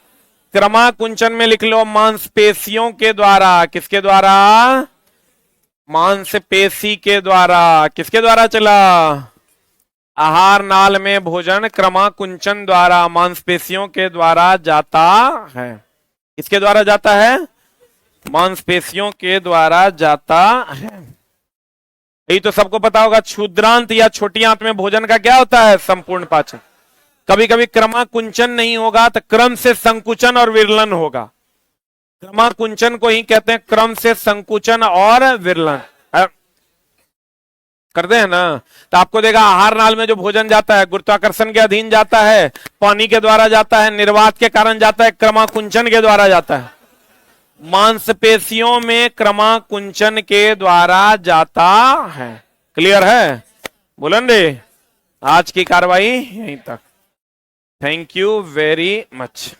A: क्रमाकुंचन में लिख लो, मांसपेशियों के द्वारा। किसके द्वारा? मांसपेशी के द्वारा। किसके द्वारा चला? आहार नाल में भोजन क्रमाकुंचन द्वारा, मांसपेशियों के द्वारा जाता है। किसके द्वारा जाता है? मांसपेशियों के द्वारा जाता है। यही तो सबको पता होगा। क्षुद्रांत या छोटी आंत में भोजन का क्या होता है? संपूर्ण पाचन। कभी कभी क्रमाकुंचन नहीं होगा तो क्रम से संकुचन और विरलन होगा। क्रमाकुंचन को ही कहते हैं क्रम से संकुचन और विरलन। करते हैं ना? तो आपको देगा आहार नाल में जो भोजन जाता है गुरुत्वाकर्षण के अधीन जाता है, पानी के द्वारा जाता है, निर्वात के कारण जाता है, क्रमाकुंचन के द्वारा जाता है। मांसपेशियों में क्रमाकुंचन के द्वारा जाता है। क्लियर है? बोलन रे। आज की कार्रवाई यहीं तक। Thank you very much.